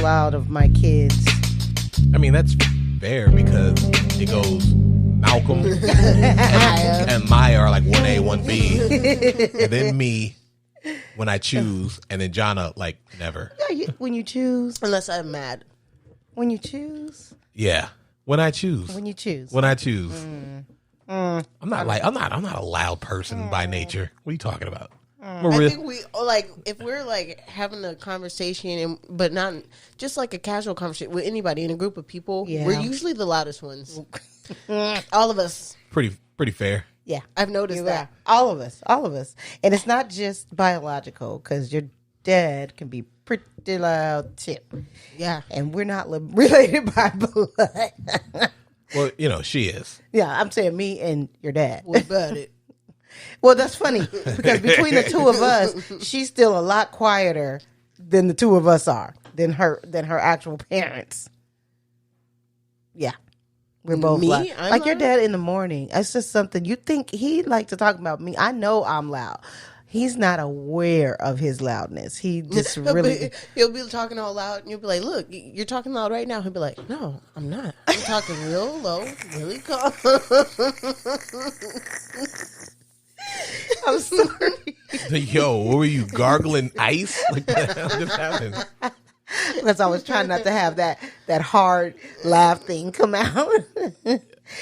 loud of my kids. I mean, that's fair because it goes Malcolm and Maya are like 1A, 1B. And then me when I choose, and then Jonna like never. Yeah, when you choose. Unless I'm mad. When you choose. Yeah. When I choose. When you choose. When I choose. I'm not a loud person by nature. What are you talking about? I think we like if we're like having a conversation, but not just like a casual conversation with anybody in a group of people. Yeah. We're usually the loudest ones. All of us. Pretty fair. Yeah, I've noticed that. All of us, and it's not just biological because your dad can be pretty loud too. Yeah, and we're not related by blood. Well, you know she is. Yeah, I'm saying me and your dad. what about it? Well, that's funny because between the two of us, she's still a lot quieter than the two of us are than her actual parents. Yeah, we're both loud. Like your dad in the morning. It's just something you think he'd like to talk about me. I know I'm loud. He's not aware of his loudness. He just really... He'll be talking all loud, and you'll be like, look, you're talking loud right now. He'll be like, no, I'm not. I'm talking real low, really calm. I'm sorry. Yo, what were you, gargling ice? Like, what the hell just happened? Because I was trying not to have that hard laugh thing come out.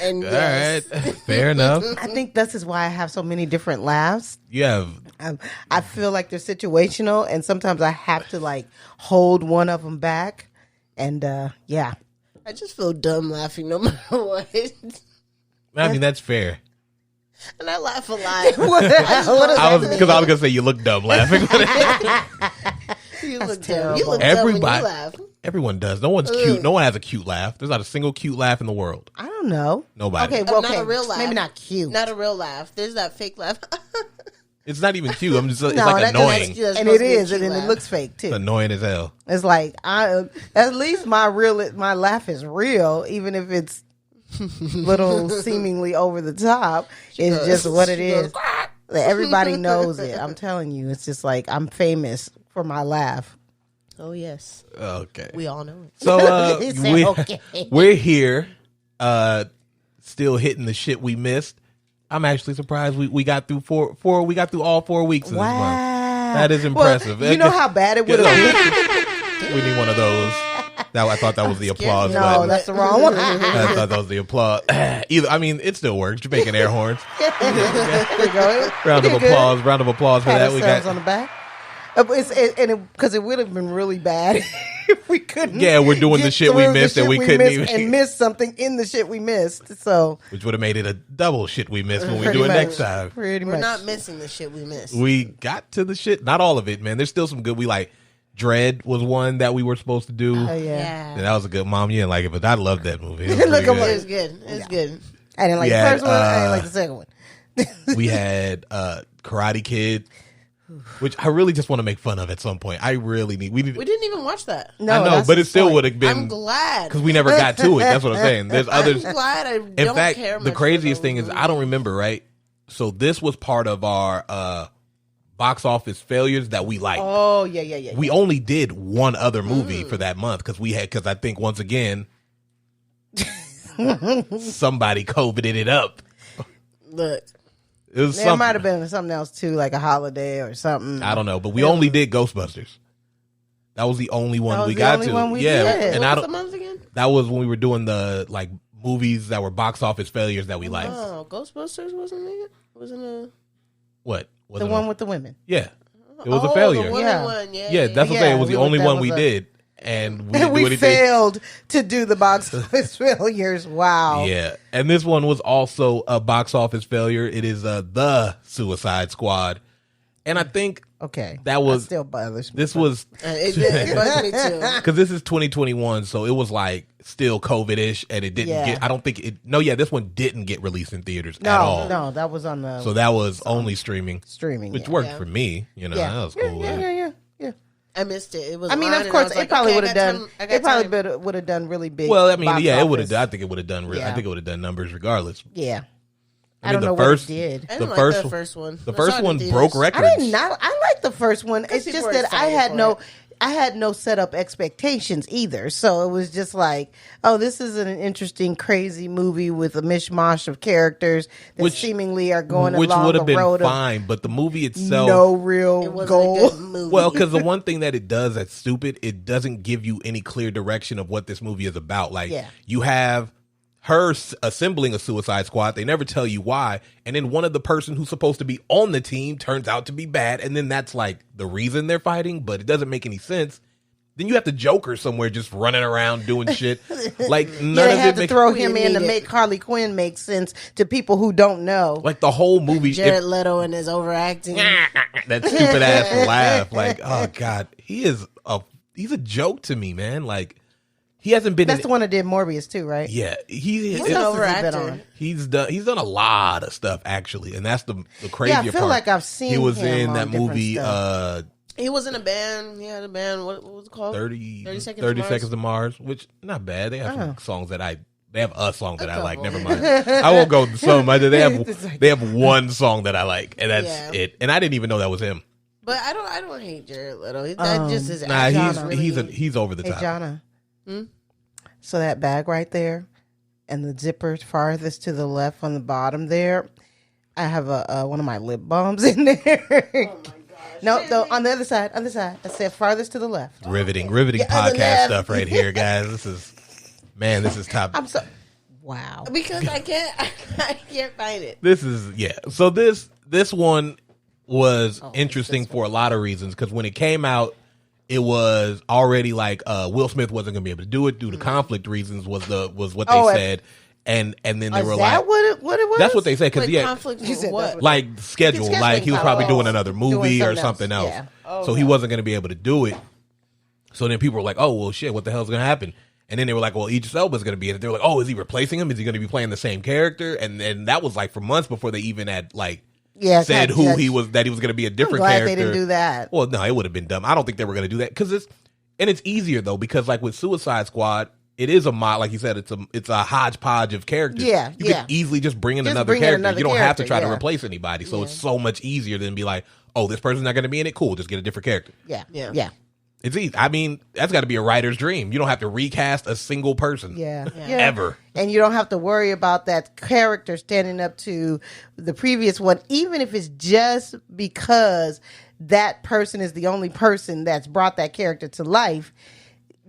And all right, fair enough. I think this is why I have so many different laughs. You have... I feel like they're situational, and sometimes I have to like hold one of them back. And yeah, I just feel dumb laughing no matter what. I mean, that's fair. And I laugh a lot. I was gonna say you look dumb laughing. You That's look terrible. dumb. You look Everybody, dumb when you laugh. everyone does. No one's cute. No one has a cute laugh. There's not a single cute laugh in the world. I don't know. Nobody. Okay, well, Not a real laugh. Maybe not cute. Not a real laugh. There's that fake laugh. It's not even cute. I'm just. It's No, like annoying. That's and supposed it to be a is, and cute then it laugh. looks fake too. It's annoying as hell. It's like at least my laugh is real, even if it's little seemingly over the top. It's just what it is. Everybody knows it. I'm telling you, it's just like I'm famous for my laugh. Oh, yes. Okay. We all know it. So He said, okay. we're here, still hitting the shit we missed. I'm actually surprised we got through we got through all 4 weeks of this month. That is impressive. Well, you know how bad it would have been. We need one of those. I thought that was the applause No, button. that's the wrong one. I thought that was the applause. I mean, it still works. Jamaican air horns. There you go. Round of Pretty good. applause. Round of applause for Pat that. We ourselves got on the back. Because it would have been really bad if we couldn't. Yeah, we're doing the get shit we through the missed and shit we we couldn't missed even- and miss something in the shit we missed. So which would have made it a double shit we missed when we pretty do it much, next time. Pretty We're much. not missing the shit we missed. We got to the shit. Not all of it, man. There's still some good. We like Dread was one that we were supposed to do. Oh yeah. Yeah, that was a good. Mom, you didn't like it, but I loved that movie. It was Look pretty at It good. was good. It was good. I didn't like We the had, first one. I didn't like the second one. We had Karate Kid, which I really just want to make fun of at some point. I really need. We We didn't even watch that. No, I know, that's but the it still point. would have been I'm glad. because we never got to it. That's what I'm saying. There's others. I'm glad I don't In fact, care the much craziest for thing those is I don't remember, right? So this was part of our box office failures that we liked. Oh yeah. We only did one other movie for that month because I think once again somebody COVIDed it up. Look, It was There something. might have been something else too, like a holiday or something. I don't know, but we only did Ghostbusters. That was the only one That was we the got only to. one we yeah, did. and what I was the don't. month again? That was when we were doing the like movies that were box office failures that we liked. Oh, Ghostbusters wasn't it? Wasn't a What? The Wasn't one it? with the women. Yeah, it was oh, a failure. The woman Yeah. one. Yeah, Yeah, that's what I'm Yeah, saying. It was the only that one was we a- did, and we didn't do We anything. failed to do the box office failures. Wow. Yeah, and this one was also a box office failure. It is the Suicide Squad, and I think Okay. that was still bothers me. this was It bugged me too. because this is 2021, so it was like still COVID-ish, and it didn't Yeah. get. I don't think it. No, yeah, this one didn't get released in theaters at all. No, that was on the So that was only streaming, streaming. which yeah. worked Yeah. for me. You know, Yeah. that was cool. Yeah. I missed it. It was. I mean, on, of and course, was it like, probably okay, would I have got done. time- I got It probably time. would have done really big. Well, I mean, box yeah, it would have. office. I think it would have done. I Yeah. think it would have done numbers regardless. Yeah. I I mean, don't know the first- what it did. I the didn't like first the one- first one. The I first saw it in one theaters. broke I records. did not. I like the first one. It's people just were that I excited had for no. it. I had no set up expectations either. So it was just like, oh, this is an interesting, crazy movie with a mishmash of characters that seemingly are going along would have the been road fine, but the movie of itself, no real It wasn't goal. a good movie. well, because the one thing that it does that's stupid, it doesn't give you any clear direction of what this movie is about. Like, you have her assembling a Suicide Squad. They never tell you why. And then one of the person who's supposed to be on the team turns out to be bad. And then that's like the reason they're fighting, but it doesn't make any sense. Then you have the Joker somewhere just running around doing shit. Like, none They of had it to throw him in to make Harley Quinn make sense to people who don't know. like the whole movie. Jared Leto and his overacting. That stupid ass laugh. Like, oh God, he's a joke to me, man. Like, he hasn't been. That's the one that did Morbius too, right? Yeah, He's What an else has he been overactor. on? He's done a lot of stuff actually, and that's the crazier part. Yeah, I feel like I've seen he was him in on that different movie stuff. He was in a band. He had a band. What was it called? 30 Seconds Seconds, to to Mars, which not bad. They have some songs that they have a song that I like. couple. Never mind. I won't go to some. It's like- They have one song that I like, and that's Yeah. it. And I didn't even know that was him. But I don't hate Jared Leto. That just is. Nah, he's over the Hey, top. Jonna. So that bag right there, and the zipper farthest to the left on the bottom there, I have one of my lip balms in there. Oh my gosh! No, on the other side. I said farthest to the left. Riveting on the podcast left. stuff right here, guys. This is top. I'm so wow. because I can't find it. This is So this one was interesting for a lot of reasons because when it came out, it was already like Will Smith wasn't going to be able to do it due to conflict reasons. Was what they said, and then they were Is like, that what it was? that's what they said because Like conflict You with said what? that's like schedule, Scheduling like he was probably doing another movie or something something else. else, Yeah. so he wasn't going to be able to do it. So then people were like, "Oh well, shit, what the hell's going to happen?" And then they were like, "Well, Idris Elba's going to be in it." They were like, "Oh, is he replacing him? Is he going to be playing the same character?" And then that was like for months before they even had like said who he was, that he was going to be a different glad character. they didn't do that. Well, no, it would have been dumb. I don't think they were going to do that because it's easier though because like with Suicide Squad. It is a mod, like you said. It's a hodgepodge of characters. Yeah, you yeah. can easily just bring in Just another bring in character. another You don't have to character, try to yeah. replace anybody. So it's so much easier than be like, oh, this person's not going to be in it. Cool, just get a different character. Yeah. It's easy. I mean, that's got to be a writer's dream. You don't have to recast a single person. Yeah. Ever. And you don't have to worry about that character standing up to the previous one, even if it's just because that person is the only person that's brought that character to life.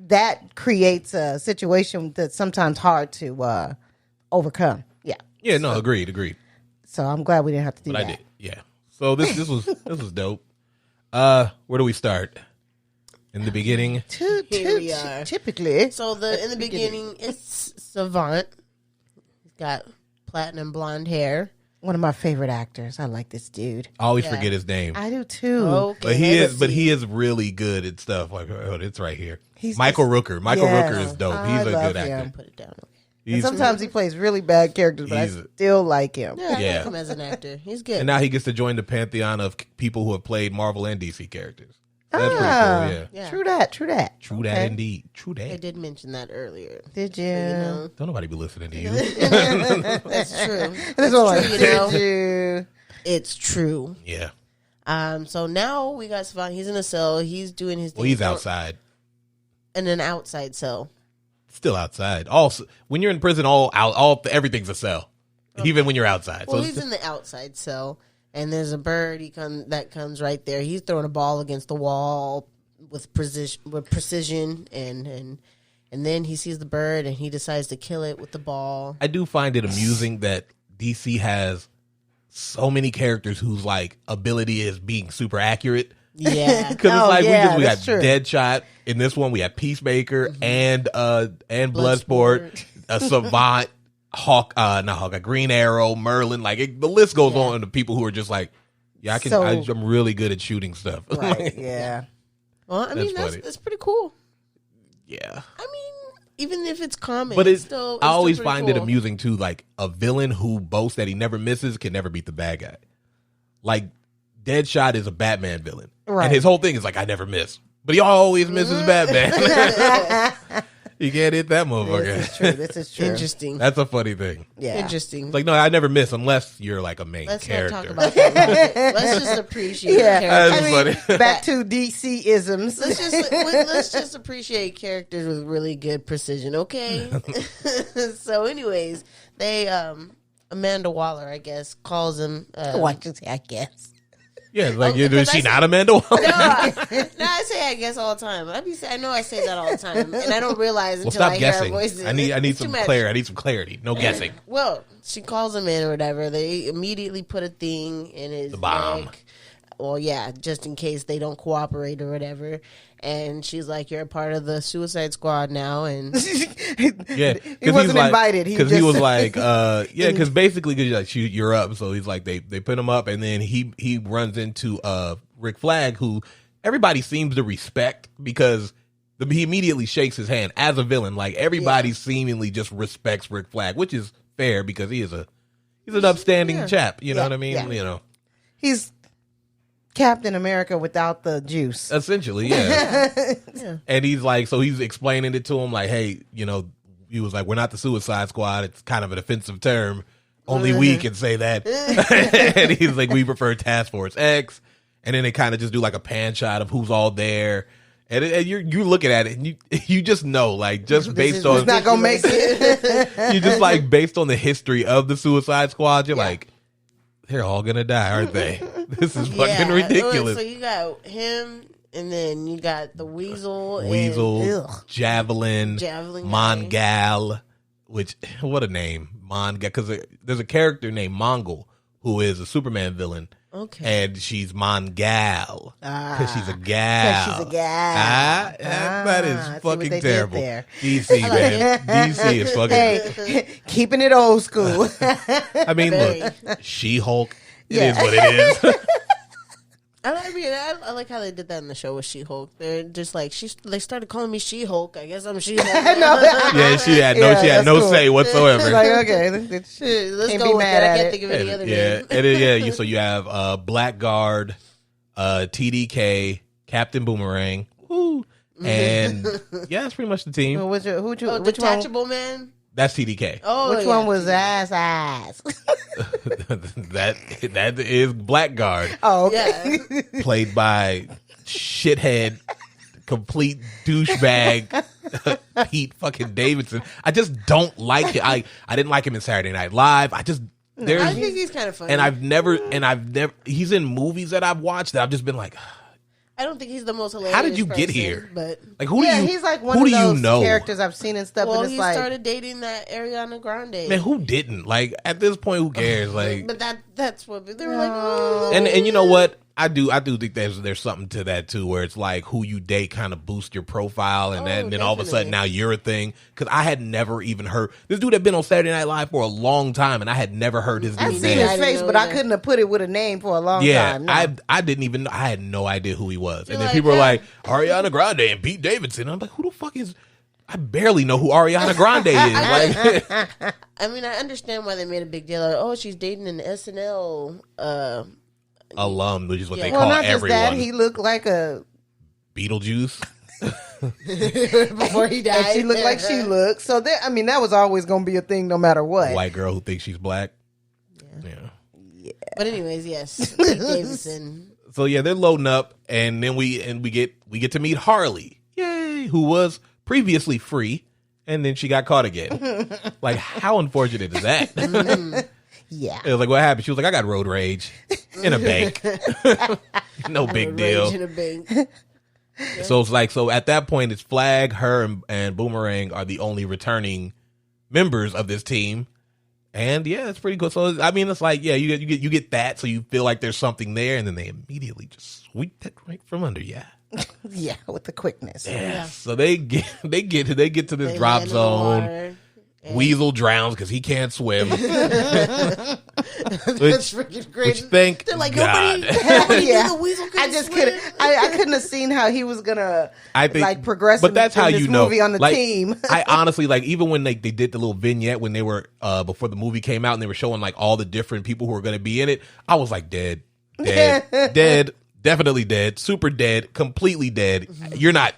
That creates a situation that's sometimes hard to overcome. Yeah. Yeah, no, agreed. So I'm glad we didn't have to do But that. I did. Yeah. So this was dope. Where do we start? In the beginning? Here we are. Typically. So in the beginning, it's Savant. He's got platinum blonde hair. One of my favorite actors. I like this dude. I always forget his name. I do too. Okay, But he is really good at stuff. Like, oh, it's right here. He's Michael Rooker. Michael Yes. Rooker is dope. I He's a love good actor. him. Put it down. And He's, sometimes he plays really bad characters, but I He's- still like him. Yeah, I Yeah. like him as an actor. He's good. and now he gets to join the pantheon of people who have played Marvel and DC characters. That's pretty Ah, cool. Yeah. Yeah. True that. True that Okay. indeed. True I that. did mention that earlier. Did you? You know, Don't nobody be listening to you. that's true. That's what true, you know. did you? It's true. Yeah. So now we got Savant. He's in a cell. He's doing his thing. Well, he's outside. In an outside cell. Still outside. Also, when you're in prison, everything's a cell. Even when you're outside. Well, so he's in the outside cell, and there's a bird that comes right there. He's throwing a ball against the wall with precision, and then he sees the bird, and he decides to kill it with the ball. I do find it amusing that DC has so many characters whose like ability is being super accurate. Yeah. Because Oh, it's like yeah, we got that's true. Deadshot in this one. We have Peacemaker and Bloodsport, a Savant, Green Arrow, Merlin. Like the list goes on to people who are just like, yeah, So- I'm really good at shooting stuff. Right. Yeah. Well, I mean, funny. that's pretty cool. Yeah. I mean, even if it's common, But it's still. I always still pretty find it cool. amusing too. Like a villain who boasts that he never misses can never beat the bad guy. Like Deadshot is a Batman villain, Right. and his whole thing is like I never miss, but he always misses Batman. You can't hit that motherfucker. This is true. Interesting. That's a funny thing. Yeah. Interesting. Like, no, I never miss unless you're like a main Let's character. not talk about that. Let's just appreciate Yeah. characters. That's funny. Back to DC isms. Let's just appreciate characters with really good precision, okay? So, anyways, they Amanda Waller, I guess, calls him. Watch it, I guess. Yeah, like, Oh, is she not Amanda Waller? No, I say I guess all the time. I know I say that all the time, and I don't realize Well, until stop I hear her guessing. voice. I need It's some too much. clarity. I need some clarity. No guessing. Well, she calls him in or whatever. They immediately put a thing in his The bomb. neck. Well, yeah, just in case they don't cooperate or whatever. And she's like, "You're a part of the Suicide Squad now." And Yeah, He wasn't invited. Because he was like, because basically, cause like, you're up. So he's like, they put him up, and then he runs into Rick Flag, who everybody seems to respect because he immediately shakes his hand as a villain. Like everybody seemingly just respects Rick Flag, which is fair because he's an upstanding chap. You know what I mean? Yeah. You know, He's Captain America without the juice. essentially, yeah. And he's like, so he's explaining it to him, like, hey, you know, he was like, we're not the Suicide Squad. It's kind of an offensive term. Only we can say that. And he's like, we prefer Task Force X. And then they kind of just do like a pan shot of who's all there. And you're looking at it, and you just know, like, just based on It's not gonna make it. you just like based on the history of the Suicide Squad, you're like, they're all gonna die, aren't they? This is fucking ridiculous. So you got him, and then you got the Weasel, Weasel, Ugh. Javelin, Javelin guy. Mongal, which, what a name, Mongal, because there's a character named Mongol who is a Superman villain. Okay. And she's Mongal because she's a gal. She's a gal. That see is what fucking they did terrible. there. DC, man. DC is fucking. Hey, keeping it old school. I mean, Very. look, She-Hulk. It Yeah. is what it is. I like how they did that in the show with She-Hulk. They're just like, they started calling me She-Hulk. I guess I'm She-Hulk. Yeah, she had no that's cool. say whatsoever. Like, okay, Let's Can't go be with mad that. I at can't it. think of any other Yeah, name. and then, so you have Blackguard, TDK, Captain Boomerang, woo, and that's pretty much the team. Well, which one? Detachable Man. That's TDK. Oh, Which yeah. one was ass? that is Blackguard, Oh, okay. Yeah. played by shithead, complete douchebag Pete fucking Davidson. I just don't like it. I didn't like him in Saturday Night Live. I think he's kind of funny. and I've never he's in movies that I've watched that I've just been like, I don't think he's the most hilarious. how did you get person, here? But Like, who Yeah, do you? he's like one who of do those you know? characters I've seen and stuff, well, and it's he like, started dating that Ariana Grande. Man, who didn't? Like, at this point, who cares? Like, But that's what they were like. Oh. and you know what? I do think there's something to that too, where it's like who you date kind of boosts your profile, and then all of a sudden definitely. now you're a thing. Because I had never even heard this dude had been on Saturday Night Live for a long time, and I had never heard his I've dude's seen name. his face, know but I either. couldn't have put it with a name for a long Yeah, time. No. I didn't even know. I had no idea who he was. And then like, people were yeah. like, Ariana Grande and Pete Davidson. I'm like, who the fuck is? I barely know who Ariana Grande is. Like, I mean, I understand why they made a big deal. Like, oh, she's dating an SNL. alum, which is what they well, call not just that, everyone. he looked like a. Beetlejuice. Before he died, And she looked like she looked. So that, I mean, that was always going to be a thing, no matter what. White girl who thinks she's black. Yeah. But anyways, yes, Pete Davidson. So yeah, they're loading up, and then we get to meet Harley, yay, who was previously free, and then she got caught again. Like, how unfortunate is that? Yeah. It was like, what happened? She was like, I got road rage in a bank. No big deal. Rage in a bank. So it's like, so at that point, it's Flag, her, and Boomerang are the only returning members of this team. And yeah, it's pretty cool. So I mean, it's like, yeah, you get that, so you feel like there's something there, and then they immediately just sweep that right from under you. Yeah, with the quickness. Yeah. So they get to this They drop land in the zone. water. Weasel drowns because he can't swim. That's freaking great. Which thank They're like, God. nobody Yeah. knew the weasel I couldn't just swim. couldn't. I couldn't have seen how he was gonna I think, like progress. but that's in how this you know. movie on the like, team. I honestly like even when they did the little vignette when they were before the movie came out and they were showing like all the different people who were going to be in it. I was like, dead, definitely dead, super dead, completely dead. You're not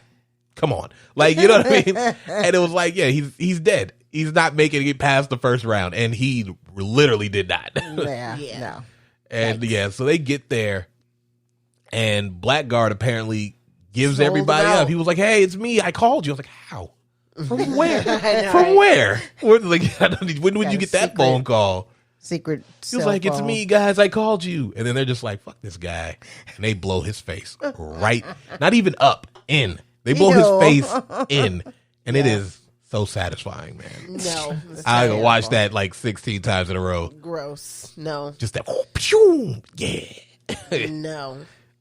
Come on. Like, you know what I mean? And it was like, yeah, he's dead. He's not making it past the first round. And he literally did not. Yeah. No. And yeah, so they get there. And Blackguard apparently gives Sold everybody out. up. He was like, hey, it's me. I called you. I was like, how? From where? know, From right? where? Like, when would Got you a get that secret phone call? Secret. He was like, it's me, guys. I called you. And then they're just like, fuck this guy. And they blow his face right. Not even up, in. They blow Ew. his face in. And it is so satisfying, man. No. I watched that like 16 times in a row. Gross. No. Just that, pew, yeah. No.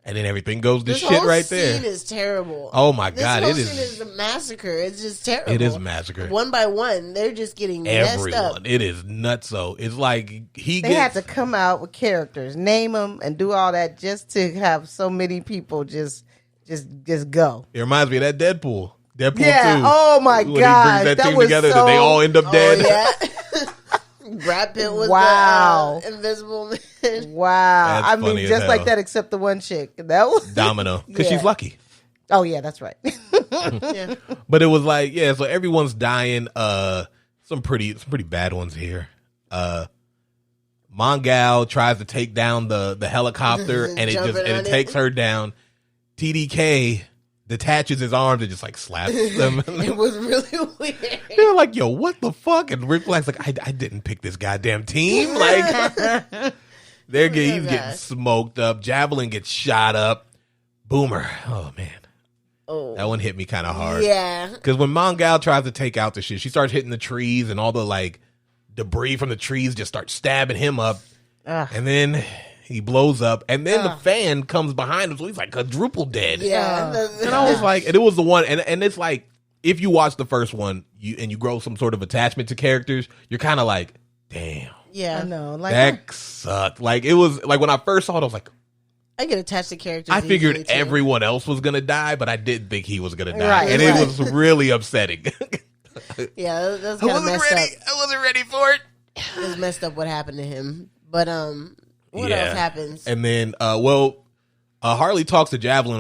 And then everything goes to This shit whole right scene there. is terrible. Oh my God, this it whole scene is a massacre. It's just terrible. It is a massacre. One by one, they're just getting messed up. Everyone. It is nuts. So it's like They had to come out with characters, name them, and do all that just to have so many people just go. It reminds me of that Deadpool. Deadpool Yeah. 2. Oh my When he God, brings that that team was together, so- and they all end up dead. Oh, yeah. Brad Pitt was Wow. the Invisible Man. Wow. That's I mean, funny as just hell. like that, except the one chick. That was Domino, because Yeah. she's lucky. Oh yeah, that's right. Yeah. But it was like, yeah, so everyone's dying. Some pretty bad ones here. Mongal tries to take down the helicopter, and it takes her down. TDK detaches his arms and just like slaps them. It was really weird. They're like, yo, what the fuck? And Rick Flagg's like, I didn't pick this goddamn team. Like, he's getting smoked up. Javelin gets shot up. Boomer. Oh, man. Oh. That one hit me kind of hard. Yeah. Because when Mongal tries to take out the shit, she starts hitting the trees, and all the, like, debris from the trees just starts stabbing him up. Ugh. And then he blows up. And then the fan comes behind him, so he's like quadruple dead. Yeah. And I was like, and it was the one, and it's like, if you watch the first one you grow some sort of attachment to characters, you're kind of like, damn, Yeah. I know. Like that sucked. Like, it was like when I first saw it, I was like, I get attached to characters. I figured easily, too. everyone else was gonna die, but I didn't think he was gonna die, Right, and right. it was really upsetting. Yeah, that's I kind of wasn't messed ready. up. I wasn't ready for it. It was messed up what happened to him. But what Yeah. else happens? And then, Harley talks to Javelin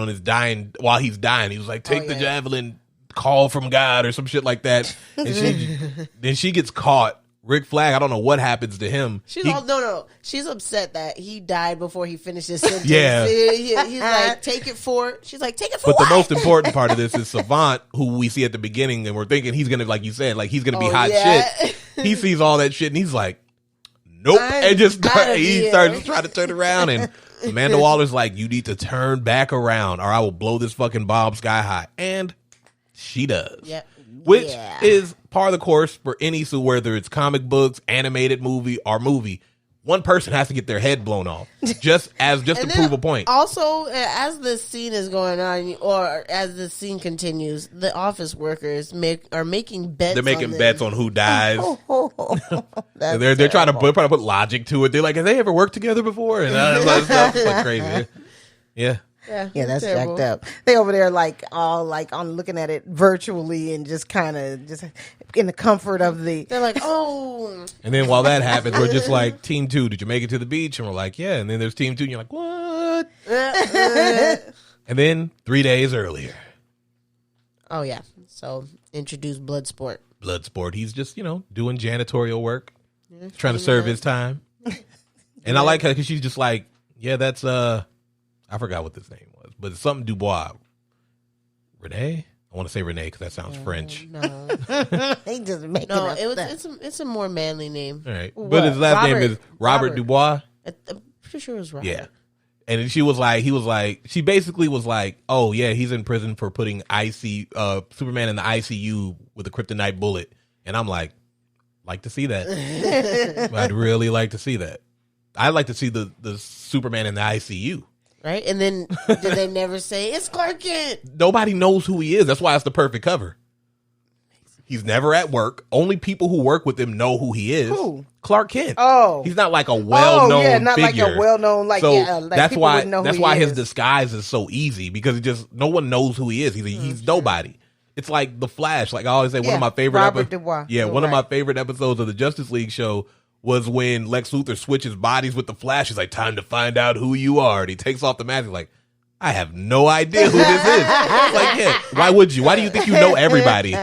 while he's dying. He was like, "Take the yeah. Javelin call from God" or some shit like that. And she gets caught. Rick Flag, I don't know what happens to him. No. She's upset that he died before he finished his sentence. Yeah. He's like, take it for. She's like, take it for But what? the most important part of this is Savant, who we see at the beginning, and we're thinking he's gonna, like you said, like he's gonna be hot shit. He sees all that shit, and he's like, "Nope," and just outta he here. starts trying to turn around, and Amanda Waller's like, "You need to turn back around, or I will blow this fucking bomb sky high," and she does. Yep. Which Yeah. is par of the course for any, so whether it's comic books, animated movie, or movie, one person has to get their head blown off just to And prove a point. Also, as the scene is going on, or as the scene continues, the office workers are making bets. They're making bets on who dies. That's They're trying to terrible. put logic to it. They're like, have they ever worked together before? And all that stuff. It's like crazy. Yeah. Yeah, that's terrible. jacked up. They over there like all like on looking at it virtually and just kind of just in the comfort of the. They're like, oh, And then while that happens, we're just like, Team 2, did you make it to the beach? And we're like, yeah. And then there's Team 2, and you're like, what? And then 3 days earlier, oh yeah. So introduce Bloodsport. Bloodsport. He's just, doing janitorial work, trying to serve his time. And I like her because she's just like, yeah, that's, I forgot what this name was, but it's something Dubois. Renee? I want to say Renee because that sounds French. No, He just making no, up stuff. it's a more manly name. All right. What? But his last name Robert. is Robert Dubois. I'm pretty sure it was Robert. Yeah. And she was like, she basically was like, oh, yeah, he's in prison for putting Superman in the ICU with a kryptonite bullet. And I'm like to see that. I'd really like to see that. I'd like to see the Superman in the ICU. Right? And then did they never say it's Clark Kent? Nobody knows who he is. That's why it's the perfect cover. He's never at work. Only people who work with him know who he is. Who? Clark Kent. Oh. He's not like a well-known not figure. like a well-known like So yeah. Like that's people why wouldn't know who that's he why his is. disguise is so easy because no one knows who he is. He's nobody. It's like the Flash. Like I always say, one Yeah, of my favorite Robert Dubois. Yeah, You're one of my right. favorite episodes of the Justice League show was when Lex Luthor switches bodies with the Flash. He's like, time to find out who you are. And he takes off the mask. He's like, I have no idea who this is. Like, yeah, why would you? Why do you think you know everybody?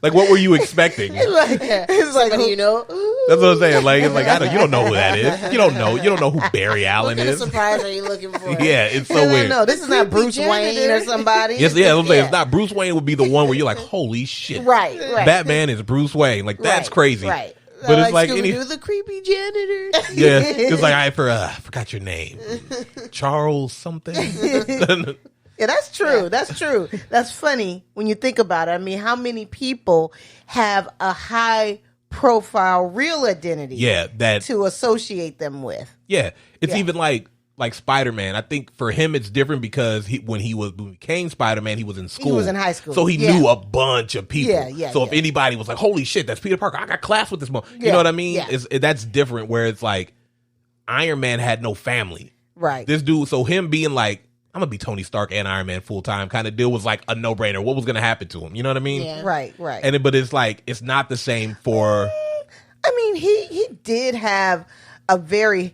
Like, what were you expecting? It's like you know. That's what I'm saying. Like, it's like you don't know who that is. You don't know who Barry Allen What kind is. of surprise are you looking for? Yeah, it's so weird. No, this is not Bruce Wayne or somebody. Yes, yeah, I'm saying it's not Bruce Wayne. Would be the one where you're like, holy shit, Right. Batman is Bruce Wayne. Like, that's craady. Right. But it's like any the creepy janitor. Yeah, it's like I forgot your name, Charles something. Yeah, that's true. That's true. That's funny when you think about it. I mean, how many people have a high profile real identity? Yeah, that to associate them with. Yeah, it's even like Spider-Man. I think for him it's different because when he became Spider-Man, he was in school. He was in high school, so he knew a bunch of people. Yeah. So if anybody was like, "Holy shit, that's Peter Parker! I got class with this one," you know what I mean? Yeah. That's different. Where it's like Iron Man had no family, right? This dude, so him being like, I'm gonna be Tony Stark and Iron Man full time kind of deal was like a no brainer. What was gonna happen to him? You know what I mean? Yeah. Right. But it's like it's not the same for. I mean, he did have a very,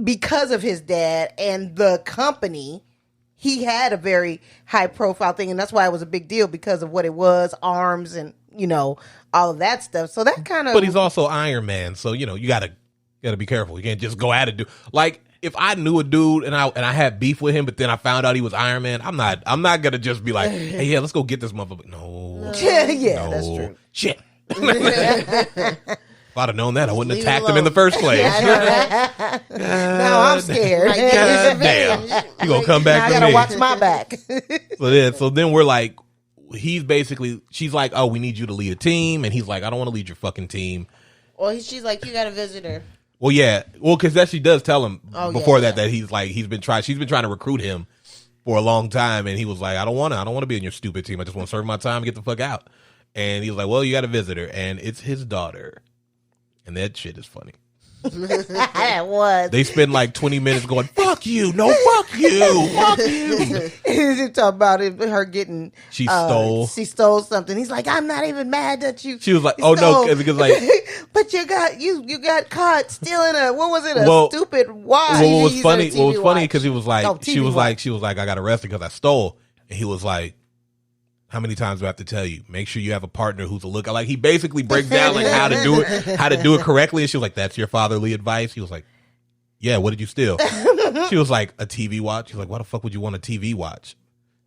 because of his dad and the company, he had a very high profile thing, and that's why it was a big deal because of what it was, arms and all of that stuff. So that kind of. But he's also Iron Man, so you gotta be careful. You can't just go at it. Like if I knew a dude and I had beef with him, but then I found out he was Iron Man, I'm not gonna just be like, hey, yeah, let's go get this motherfucker. No. Yeah, that's true. Shit. If I'd have known that, I wouldn't have attacked him in the first place. Now I'm scared. God damn. You gonna come back now to I me. gotta watch my back. So then we're like, she's like, oh, we need you to lead a team. And he's like, I don't want to lead your fucking team. Well, she's like, you got a visitor. Well, yeah. Well, because that she does tell him before that he's like, she's been trying to recruit him for a long time. And he was like, I don't want to be in your stupid team. I just want to serve my time and get the fuck out. And he was like, well, you got a visitor. And it's his daughter. And that shit is funny. It was. They spend like 20 minutes going, fuck you, no, fuck you, fuck you. He talk about her getting. She stole something. He's like, I'm not even mad that you. She was like, oh no, because like, but you got caught stealing a stupid watch. What was funny because he was like, she was like, I got arrested because I stole, and he was like, how many times do I have to tell you? Make sure you have a partner who's a looker. Like he basically breaks down like how to do it correctly. And she was like, "That's your fatherly advice." He was like, "Yeah, what did you steal?" She was like, "A TV watch." She was like, "Why the fuck would you want a TV watch?"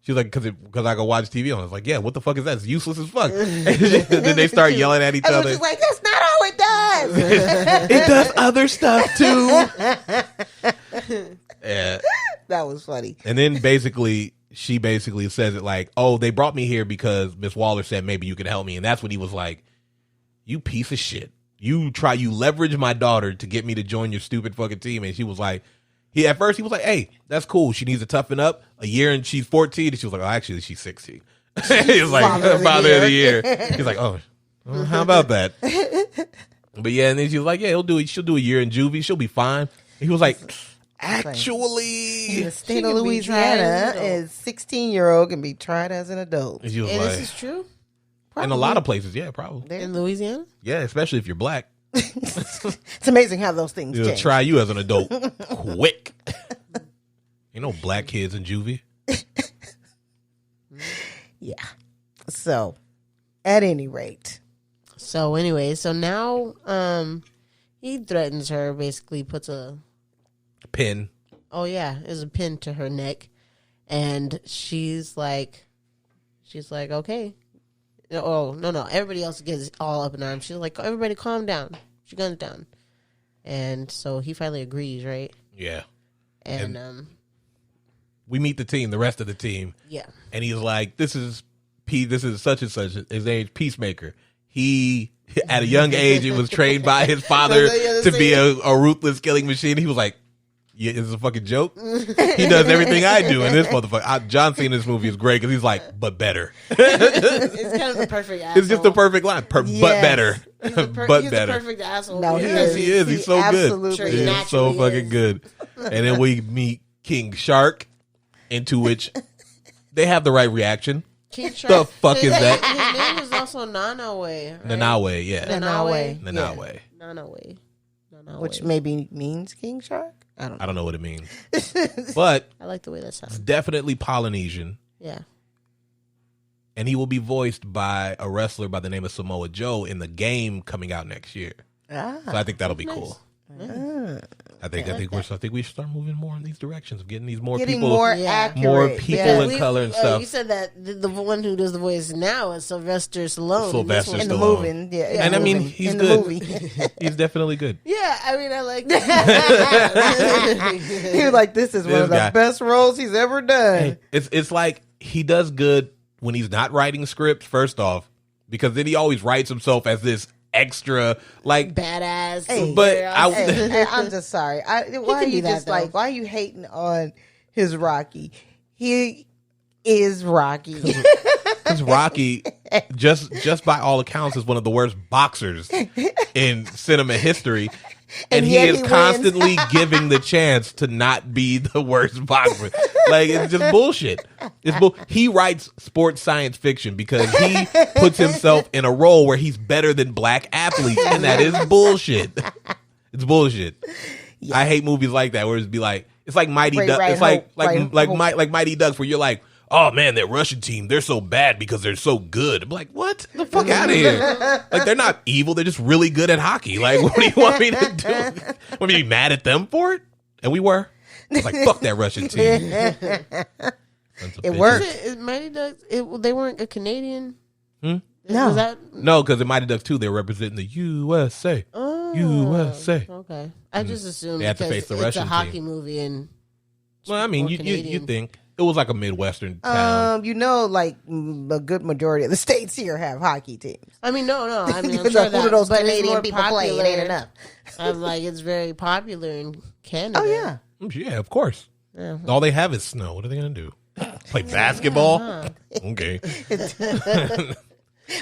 She was like, "Because I can watch TV on." I was like, "Yeah, what the fuck is that? It's useless as fuck." And then they start yelling at each other. She's like, "That's not all it does. It does other stuff too." Yeah, that was funny. And then she basically says it like, oh, they brought me here because Miss Waller said maybe you could help me. And that's when he was like, you piece of shit. You leverage my daughter to get me to join your stupid fucking team. And she was like, at first he was like, hey, that's cool. She needs to toughen up a year and she's 14. And she was like, oh, actually, she's 16. He was like, father of the year. He's like, oh, how about that? But yeah, and then she was like, yeah, she'll do a year in juvie. She'll be fine. And he was like, actually, in the state of Louisiana, a 16-year-old can be tried as an adult. And this is true? Probably. In a lot of places, yeah, probably. In Louisiana? Yeah, especially if you're black. It's amazing how those things They'll change. try you as an adult quick. Ain't no black kids in juvie. Yeah. So, at any rate. So now he threatens her, basically puts a pin. Oh yeah, there's a pin to her neck, and she's like, okay. Oh no! Everybody else gets all up in arms. She's like, everybody, calm down. She guns down, and so he finally agrees, right? Yeah. And we meet the team, the rest of the team. Yeah. And he's like, this is such and such. His age, Peacemaker. He at a young age, he was trained by his father to be a ruthless killing machine. He was like, yeah, it's a fucking joke. He does everything I do. And this motherfucker, John Cena in this movie is great because he's like, but better. It's kind of the perfect asshole. It's just the perfect line. But better. He's but he's better. the perfect asshole. No, he is. He's so good. Sure, He's so fucking good. And then we meet King Shark, into which they have the right reaction. King Shark. The fuck is that? His name is also Nanawe. Right? Nanawe, yeah. Nanawe. Nanawe. Nanawe. Which maybe means King Shark? don't I don't know what it means. But I like the way that it's sounds. definitely Polynesian. Yeah. And he will be voiced by a wrestler by the name of Samoa Joe in the game coming out next year. So I think that'll be cool. I think we should start moving more in these directions of getting these Getting people more Yeah. accurate. more people Yeah. in color and stuff. You said that the one who does the voice now is Sylvester Stallone. Sylvester This in the Stallone. movie. Yeah, And I mean, movie. he's in good. the movie. He's definitely good. Yeah, I mean, I like that. He was like, this is one This of the guy. best roles he's ever done. It's like he does good when he's not writing scripts, first off, because then he always writes himself as this extra, like, Badass. Hey, but Hey, I'm just sorry. Why are can you do that, just though. like, why are you hating on his Rocky? He is Rocky. because Rocky, just by all accounts, is one of the worst boxers in cinema history. And he yet is he wins. constantly giving the chance to not be the worst boxer. Like, it's just bullshit. He writes sports science fiction because he puts himself in a role where he's better than black athletes, and that is bullshit. It's bullshit. Yeah. I hate movies like that where it's like Mighty Ducks. It's like Mighty Ducks, where you're like, oh man, that Russian team, they're so bad because they're so good. I'm like, what? The fuck out of here. Like, they're not evil. They're just really good at hockey. Like, what do you want me to do? Want me to be mad at them for it? And we were. I was like, fuck that Russian team. It worked. Mighty Ducks, they weren't a Canadian? No. Was that? No, because in Mighty Ducks 2, they were representing the USA. Oh, USA. Okay. I just assumed They had to because face the it's Russian a hockey team. movie and Well, I mean, more you Canadian. think. It was like a Midwestern town. Like a good majority of the states here have hockey teams. I mean, no. I mean, I'm Because sure who do those but it's Canadian more people play? It popular. ain't enough. I'm like, it's very popular in Canada. Oh yeah. Yeah, of course. Yeah. All they have is snow. What are they going to do? Play basketball? Okay.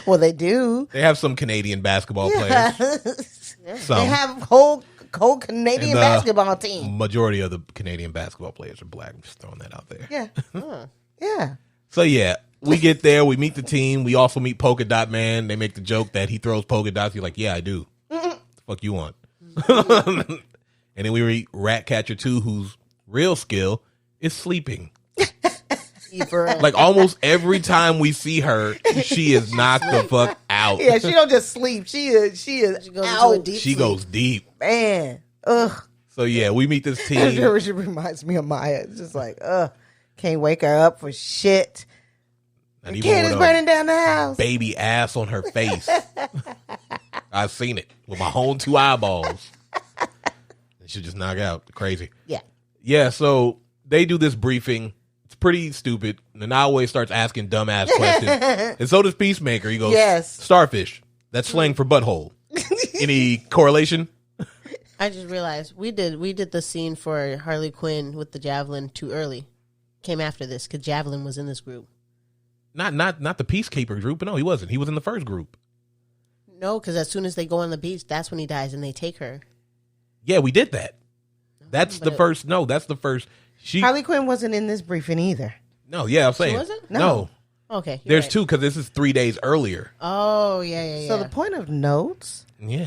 Well, they do. They have some Canadian basketball players. Some. They have whole Canadian And the basketball team. Majority of the Canadian basketball players are black. I'm just throwing that out there. Yeah. Yeah. So yeah, we get there. We meet the team. We also meet Polka Dot Man. They make the joke that he throws polka dots. You're like, yeah, I do. The fuck you want? And then we meet Ratcatcher 2, whose real skill is sleeping. Like, almost every time we see her, she is knocked the fuck out. Yeah, she don't just sleep. She goes into a deep She goes deep. Man. Ugh. So yeah, we meet this She team. reminds me of Maya. It's just like, can't wake her up for shit. And The even kid with is a burning down the house. baby ass on her face. I've seen it with my own 2 eyeballs. She just knock out. Crazy. Yeah. Yeah, so they do this briefing. It's pretty stupid. Nanawe starts asking dumbass questions. And so does Peacemaker. He goes, Yes. Starfish. That's slang for butthole. Any correlation? I just realized we did the scene for Harley Quinn with the javelin too early. Came after this because Javelin was in this group. Not the Peacekeeper group. No, he wasn't. He was in the first group. No, because as soon as they go on the beach, that's when he dies and they take her. Yeah, we did that. That's the first. No, that's the first. Harley Quinn wasn't in this briefing either. No, yeah, I'm saying. wasn't? No. Okay. There's right. 2 because this is 3 days earlier. Oh, yeah. So the point of notes. Yeah.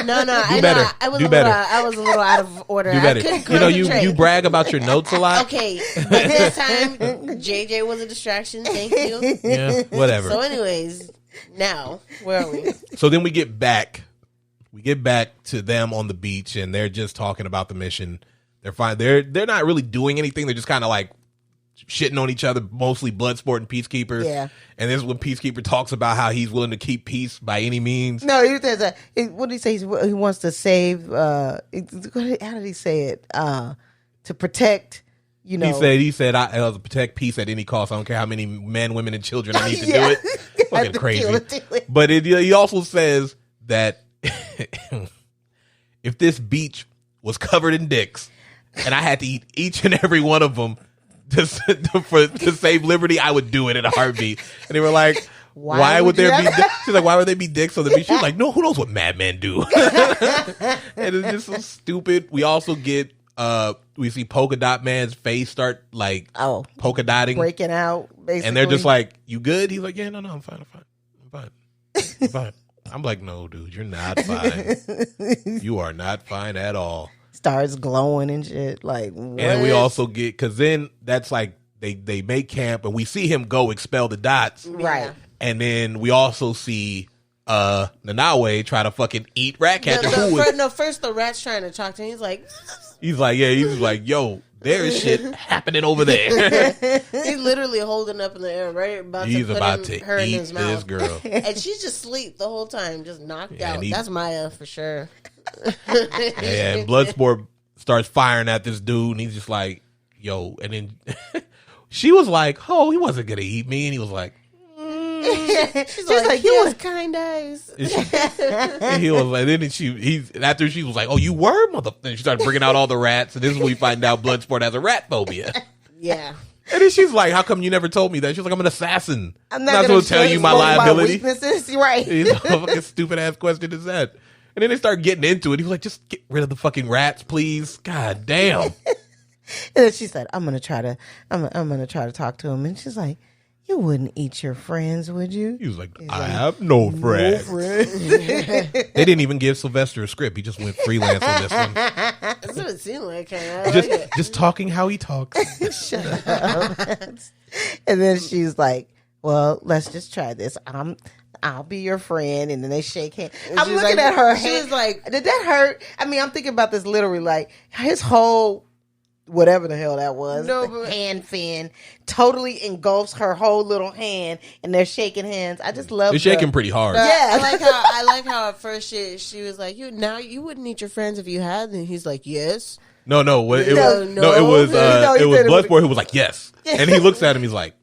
No, Do better. I was Do a better. little, I was a little out of order. Do better. I couldn't You know, concentrate. you brag about your notes a lot. Okay, but this time JJ was a distraction. Thank you. Yeah, whatever. So, anyways, now where are we? So then we get back. We get back to them on the beach, and they're just talking about the mission. They're fine. They're not really doing anything. They're just kind of like shitting on each other, mostly Bloodsport and Peacekeeper. Yeah. And this is when Peacekeeper talks about how he's willing to keep peace by any means. No, he says what did he say? He wants to save. How did he say it? To protect. You know, He said, I'll protect peace at any cost. I don't care how many men, women, and children I need to Yeah. do it. Have Fucking to crazy. kill it, do it. But he also says that if this beach was covered in dicks and I had to eat each and every one of them to save liberty, I would do it in a heartbeat. And they were like, why would there be dicks? She's like, why would there be dicks on the beach? She's like, no, who knows what madmen do? And it's just so stupid. We also get we see Polka Dot Man's face start like polka dotting, breaking out, basically. and they're just like, "You good?" He's like, "Yeah, no, I'm fine. I'm fine." I'm like, "No, dude, you're not fine. You are not fine at all." starts glowing and shit. Like, what? And then we also get, because then that's like, they make camp and we see him go expel the dots. Right. And then we also see Nanawe try to fucking eat Ratcatcher. First the rat's trying to talk to him. He's like, yo, there is shit happening over there. He's literally holding up in the air, right? He's about to her in eat his mouth. this girl. And she's just asleep the whole time, just knocked out. That's Maya for sure. And Bloodsport starts firing at this dude, and he's just like, yo. And then she was like, oh, he wasn't going to eat me. And he was like, She's like, he was kind eyes. And he was like, after she was like, oh, you were motherfucker. And she started bringing out all the rats, and this is when we find out Bloodsport has a rat phobia. Yeah. And then she's like, how come you never told me that? She's like, I'm an assassin. I'm not supposed to tell you my liability. My weaknesses. Right. What fucking stupid ass question is that? And then they start getting into it. He was like, just get rid of the fucking rats, please. God damn. And then she said, I'm gonna try to talk to him. And she's like, you wouldn't eat your friends, would you? He was like, I have no friends. They didn't even give Sylvester a script. He just went freelance on this one. That's what it seemed like. Just talking how he talks. Shut up. And then she's like, well, let's just try this. I'll be your friend. And then they shake hands. I'm looking at her hand. She was like, did that hurt? I mean, I'm thinking about this literally, like his whole whatever the hell that was, hand fin totally engulfs her whole little hand, and they're shaking hands. I just love. They're shaking pretty hard. Yeah, I like how at first she was like, you wouldn't eat your friends if you had. And he's like, yes. It was Bloodsport who was like, yes, and he looks at him. He's like,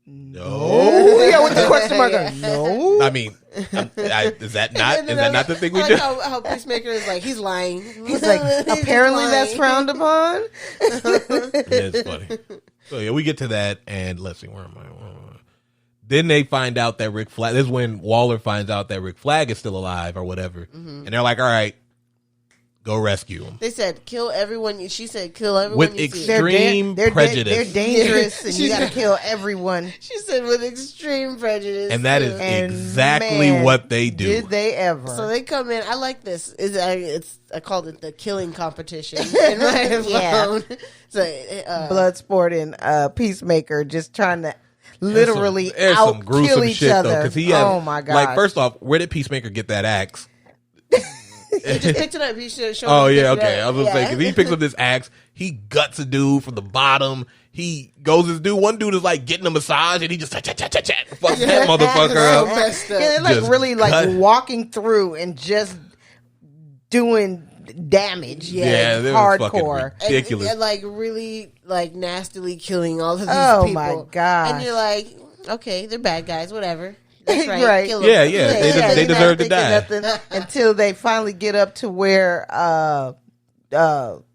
no. Yeah, with the question mark. No. I mean, is that not the thing we do? How Peacemaker is like, he's lying. He's like, apparently that's frowned upon. It's funny. So yeah, we get to that, and let's see, where am I? Then they find out that Rick Flag. This is when Waller finds out that Rick Flag is still alive or whatever, and they're like, all right, go rescue him. They said, kill everyone. She said, kill everyone. With extreme prejudice. They're dangerous, and you got to kill everyone. She said, with extreme prejudice. And that is exactly what they do. Did they ever? So they come in. I like this. I called it the killing competition in my phone. So, Bloodsport and Peacemaker just trying to literally some gruesome kill each shit, other. Though, oh my god! Like, first off, where did Peacemaker get that axe? He just picked it up. He should show. Oh yeah, okay. I was gonna say, because he picks up this axe, he guts a dude from the bottom. He goes, one dude is like getting a massage, and he just fucks that motherfucker up. So they're like really like walking through and just doing damage. Yeah, hardcore, ridiculous, and like really like nastily killing all of these people. Oh my god! And you're like, okay, they're bad guys, whatever. That's right. Right. Kill yeah. They deserve to die. Until they finally get up to where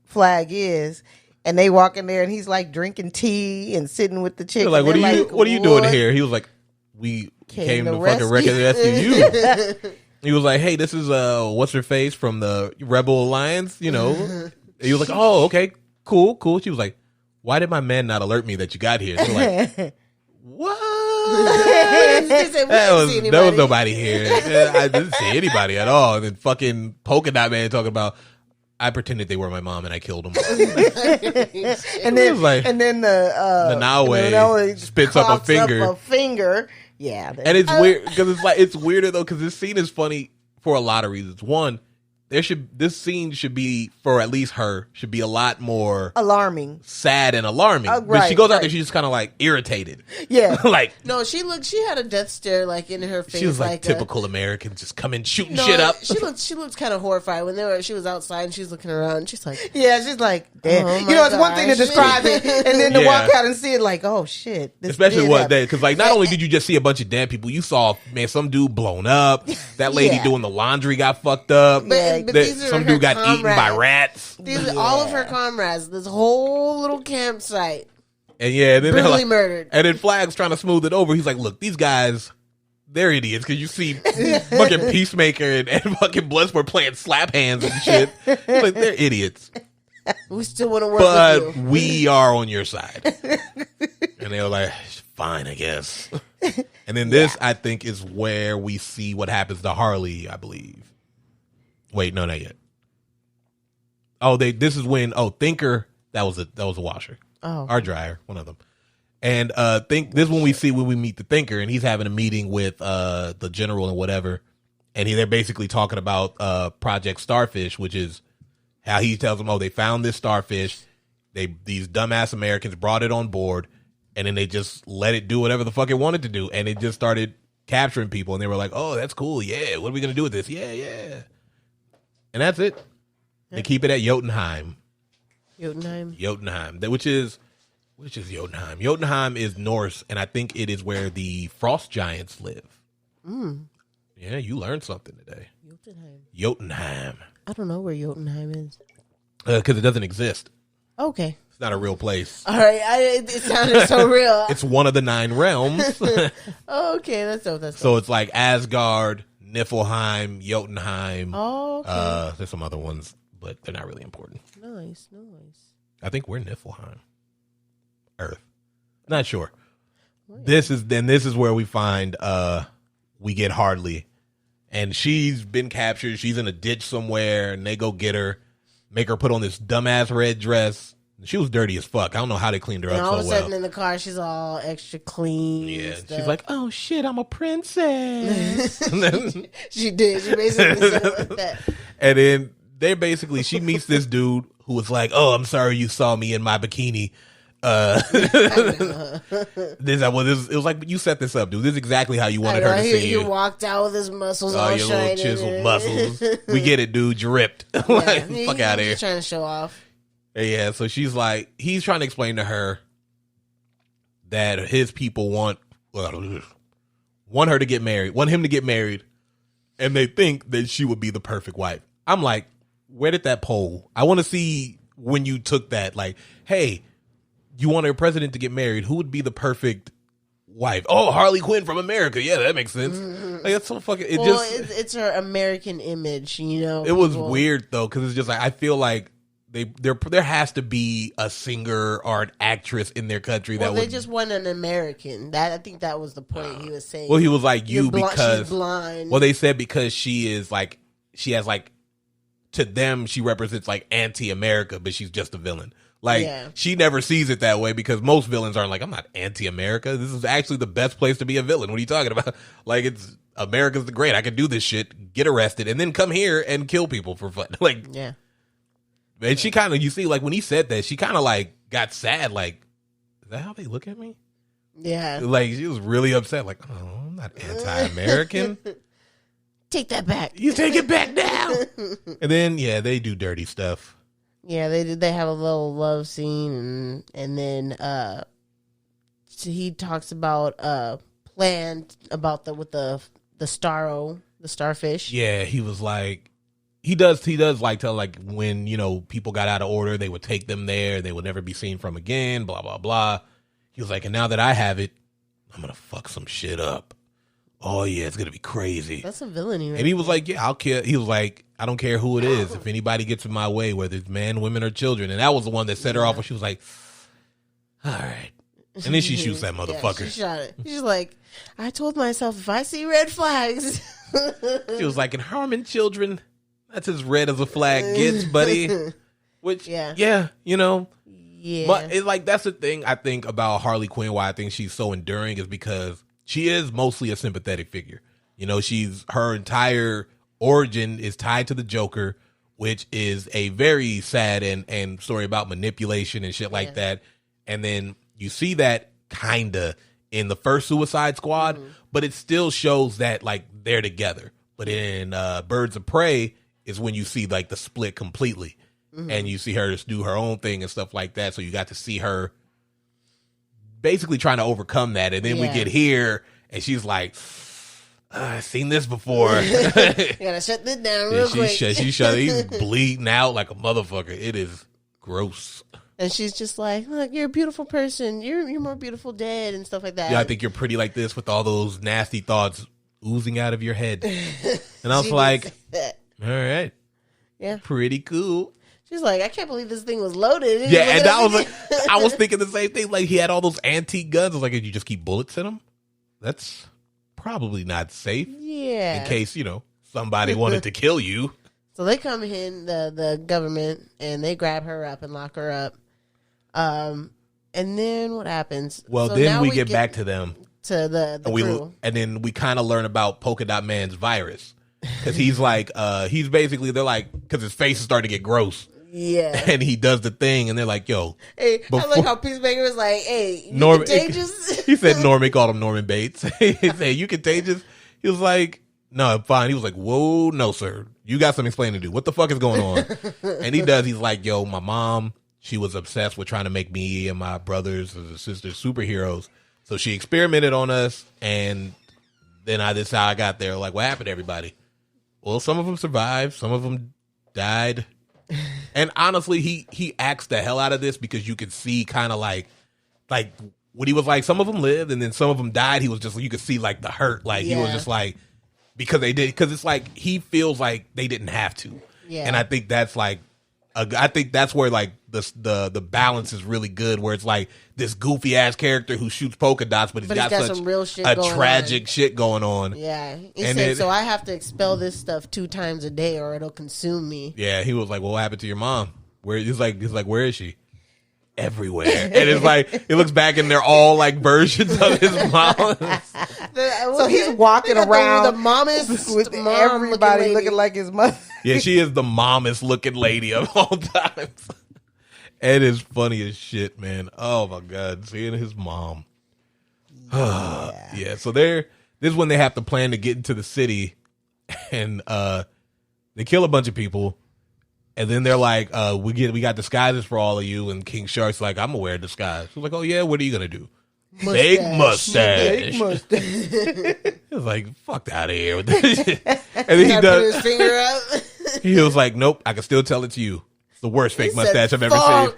Flag is, and they walk in there, and he's like drinking tea and sitting with the chick. Like, what are you doing here? He was like, we came to fucking rescue you. He was like, hey, this is what's her face from the Rebel Alliance, you know. He was like, oh, okay, cool. She was like, why did my men not alert me that you got here? They're like, what? There was nobody here. I didn't see anybody at all. And then fucking Polka Dot Man talking about, I pretended they were my mom and I killed them. and then the Nanawe spits up a finger. Yeah, and it's weird because it's weirder though because this scene is funny for a lot of reasons. One, this scene should be, for at least her, should be a lot more alarming, sad and alarming. But she goes out there, she's just kind of like irritated. Yeah, like no, she had a death stare like in her face. She was like typical Americans, just coming shooting shit up. She looked kind of horrified when she was outside and she's looking around. She's like, she's like, damn. It's one thing to describe it, and then to walk out and see it like, oh shit. Especially what day, because like not only did you just see a bunch of dead people, you saw some dude blown up. That lady doing the laundry got fucked up. But some dude got eaten by rats. These are all of her comrades. This whole little campsite. And then brutally murdered. And then Flag's trying to smooth it over. He's like, look, these guys, they're idiots. Because you see fucking Peacemaker and fucking Bloodsport playing slap hands and shit. Like, they're idiots. We still want to work with you. But we are on your side. And they were like, fine, I guess. And then this, I think, is where we see what happens to Harley, I believe. Wait, no, not yet. This is when Thinker, that was a washer. Oh. Our dryer, one of them. And this is when we meet the Thinker, and he's having a meeting with the general and whatever, and they're basically talking about Project Starfish, which is how he tells them, they found this starfish, these dumbass Americans brought it on board, and then they just let it do whatever the fuck it wanted to do, and it just started capturing people, and they were like, oh, that's cool, yeah, what are we gonna do with this? Yeah. And that's it. They keep it at Jotunheim. Jotunheim, which is Jotunheim. Jotunheim is Norse, and I think it is where the frost giants live. Yeah, you learned something today. Jotunheim. I don't know where Jotunheim is. Because it doesn't exist. Okay. It's not a real place. All right. It sounded so real. It's one of the 9 realms. Okay, that's dope. So it's like Asgard, Niflheim, Jotunheim. Oh, okay. There's some other ones, but they're not really important. Nice. I think we're Niflheim. Earth. Not sure. Wait. This is where we find we get Harley. And she's been captured. She's in a ditch somewhere, and they go get her, make her put on this dumbass red dress. She was dirty as fuck. I don't know how they cleaned her up so well. And all of a sudden in the car, she's all extra clean. Yeah, she's like, oh shit, I'm a princess. She did. She basically said it like that. And then she meets this dude who was like, oh, I'm sorry you saw me in my bikini. It was like, you set this up, dude. This is exactly how you wanted her to see you. He walked out with his muscles all your shining. Little chiseled muscles. We get it, dude. You ripped. Fuck out of here. He's trying to show off. Yeah, so she's like, he's trying to explain to her that his people want her to get married, want him to get married, and they think that she would be the perfect wife. I'm like, where did that poll? I want to see when you took that, like, hey, you want a president to get married, who would be the perfect wife? Oh, Harley Quinn from America. Yeah, that makes sense. Like, that's so fucking. It's her American image, you know. It was weird though, because it's just like, I feel like there has to be a singer or an actress in their country that they just want an American. I think that was the point he was saying. Well, he was like, because she's blind. Well, they said because she has to them she represents like anti-America, but she's just a villain. Like, she never sees it that way, because most villains aren't like, I'm not anti-America. This is actually the best place to be a villain. What are you talking about? Like, America's the great. I can do this shit, get arrested, and then come here and kill people for fun. Like, yeah. And she kind of, you see, like, when he said that, she kind of, like, got sad. Like, is that how they look at me? Yeah. Like, she was really upset. Like, oh, I'm not anti-American. Take that back. You take it back now. And then, they do dirty stuff. Yeah, they have a little love scene, and then he talks about plan about the starfish. Yeah, he was like, he does like tell, like, when, you know, people got out of order, they would take them there, they would never be seen from again, blah blah blah. He was like, and now that I have it, I'm gonna fuck some shit up. Oh yeah, it's gonna be crazy. That's a villainy, right? And he was like, yeah, I'll kill. He was like, I don't care who it is. If anybody gets in my way, whether it's men, women, or children. And that was the one that set her off when she was like, all right. And then she shoots that motherfucker. Yeah, she shot it. She's like, I told myself, if I see red flags. She was like, and harming children, that's as red as a flag gets, buddy. Which, you know. Yeah. But that's the thing I think about Harley Quinn, why I think she's so enduring, is because she is mostly a sympathetic figure. You know, her entire origin is tied to the Joker, which is a very sad and story about manipulation and shit like that. And then you see that kinda in the first Suicide Squad, but it still shows that, like, they're together. But in Birds of Prey is when you see, like, the split completely. And you see her just do her own thing and stuff like that. So you got to see her basically trying to overcome that. And then we get here, and she's like, I've seen this before. You gotta shut this down real quick. He's bleeding out like a motherfucker. It is gross. And she's just like, look, you're a beautiful person. You're more beautiful dead and stuff like that. Yeah, I think you're pretty like this with all those nasty thoughts oozing out of your head. And I was like, all right. Yeah. Pretty cool. She's like, I can't believe this thing was loaded. Yeah, and I was thinking the same thing. Like, he had all those antique guns. I was like, did you just keep bullets in them? That's probably not safe. Yeah. In case, you know, somebody wanted to kill you. So they come in, the government, and they grab her up and lock her up. And then what happens? Well, So then now we get back to them. To the crew. And then we kind of learn about Polka Dot Man's virus. Because he's like, he's basically, they're like, because his face is starting to get gross. Yeah. And he does the thing, and they're like, yo. Hey, I like how Peacemaker was like, hey, you Norman, contagious? He said Norman, called him Norman Bates. He said, you contagious? He was like, no, I'm fine. He was like, whoa, no, sir. You got some explaining to do. What the fuck is going on? And he does. He's like, yo, my mom, she was obsessed with trying to make me and my brothers and sisters superheroes. So she experimented on us, and then this is how I got there. Like, what happened to everybody? Well, some of them survived. Some of them died. And honestly, he acts the hell out of this because you could see kind of like when he was like, some of them lived and then some of them died. He was just, you could see like the hurt. Like he was just like, because it's like, he feels like they didn't have to. Yeah. And I think that's like, I think that's where like the balance is really good, where it's like this goofy ass character who shoots polka dots, but he's got such some real shit tragic shit going on. Yeah, he said, so I have to expel this stuff 2 times a day or it'll consume me. Yeah, he was like, well, what happened to your mom? He's like, where is she? Everywhere. And it's like, it looks back and they're all like versions of his mom. So he's walking around the mommest with everybody looking like his mother. Yeah, she is the mommest looking lady of all time. It is funny as shit, man. Oh my God, seeing his mom. Yeah, so this is when they have to plan to get into the city, and they kill a bunch of people. And then they're like, we got disguises for all of you. And King Shark's like, I'm gonna wear a disguise. He's like, oh yeah, what are you gonna do? Fake mustache. He was like, fuck out of here with this shit. And then he does. Put his finger up. He was like, nope, I can still tell it to you. It's the worst fake mustache I've ever seen.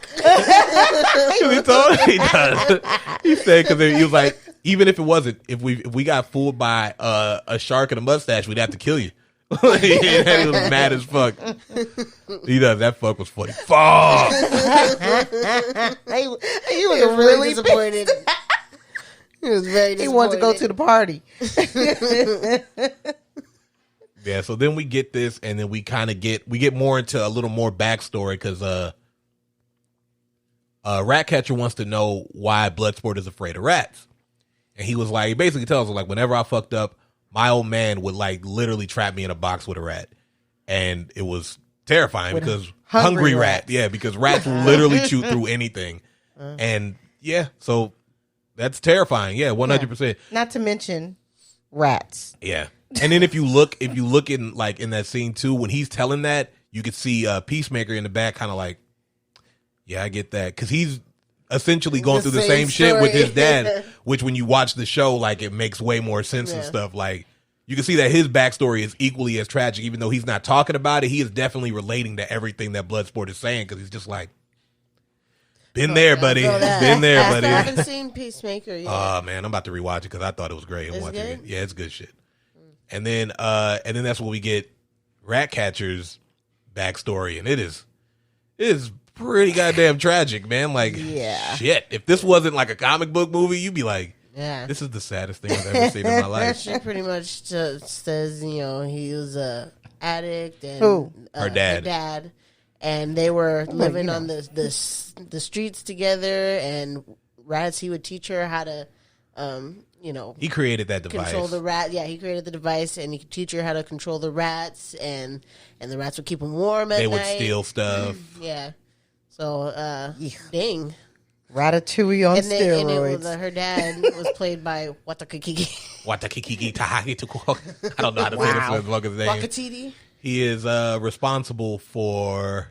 He does. He said, because he was like, even if it wasn't, if we got fooled by a shark and a mustache, we'd have to kill you. He was mad as fuck. He does. That fuck was funny. Fuck. He was really disappointed. He was very disappointed. He wanted to go to the party. Yeah, so then we get this, and then we kind of get more into a little more backstory, because Ratcatcher wants to know why Bloodsport is afraid of rats. And he was like, he basically tells her, like, whenever I fucked up, my old man would like literally trap me in a box with a rat. And it was terrifying because hungry rat. Yeah, because rats literally chew through anything. And yeah, so that's terrifying. Yeah, 100%. Not to mention rats. Yeah. And then if you look in like in that scene too, when he's telling that, you could see Peacemaker in the back kind of like, yeah, I get that. Because he's essentially going through the same shit with his dad, which when you watch the show, like it makes way more sense and stuff. Like you can see that his backstory is equally as tragic, even though he's not talking about it. He is definitely relating to everything that Bloodsport is saying, because he's just like, been there, buddy. Been there, buddy. I haven't seen Peacemaker yet. Oh man, I'm about to rewatch it because I thought it was great. I'm watching it. Yeah, it's good shit. And then that's when we get Ratcatcher's backstory, and it is pretty goddamn tragic, man. Like, shit. If this wasn't like a comic book movie, you'd be like, this is the saddest thing I've ever seen in my life. She pretty much just says, he was a addict, and her dad. Her dad, and they were living on the streets together, and rats. He would teach her how to, he created that device. Control the rat. Yeah, he created the device, and he could teach her how to control the rats, and the rats would keep them warm at night. They would steal stuff. Yeah. So, dang. Ratatouille on steroids. And her dad was played by Watakiki. Watakiki Tahaki. I don't know how to say this fucking name. Wakatiti. He is responsible for.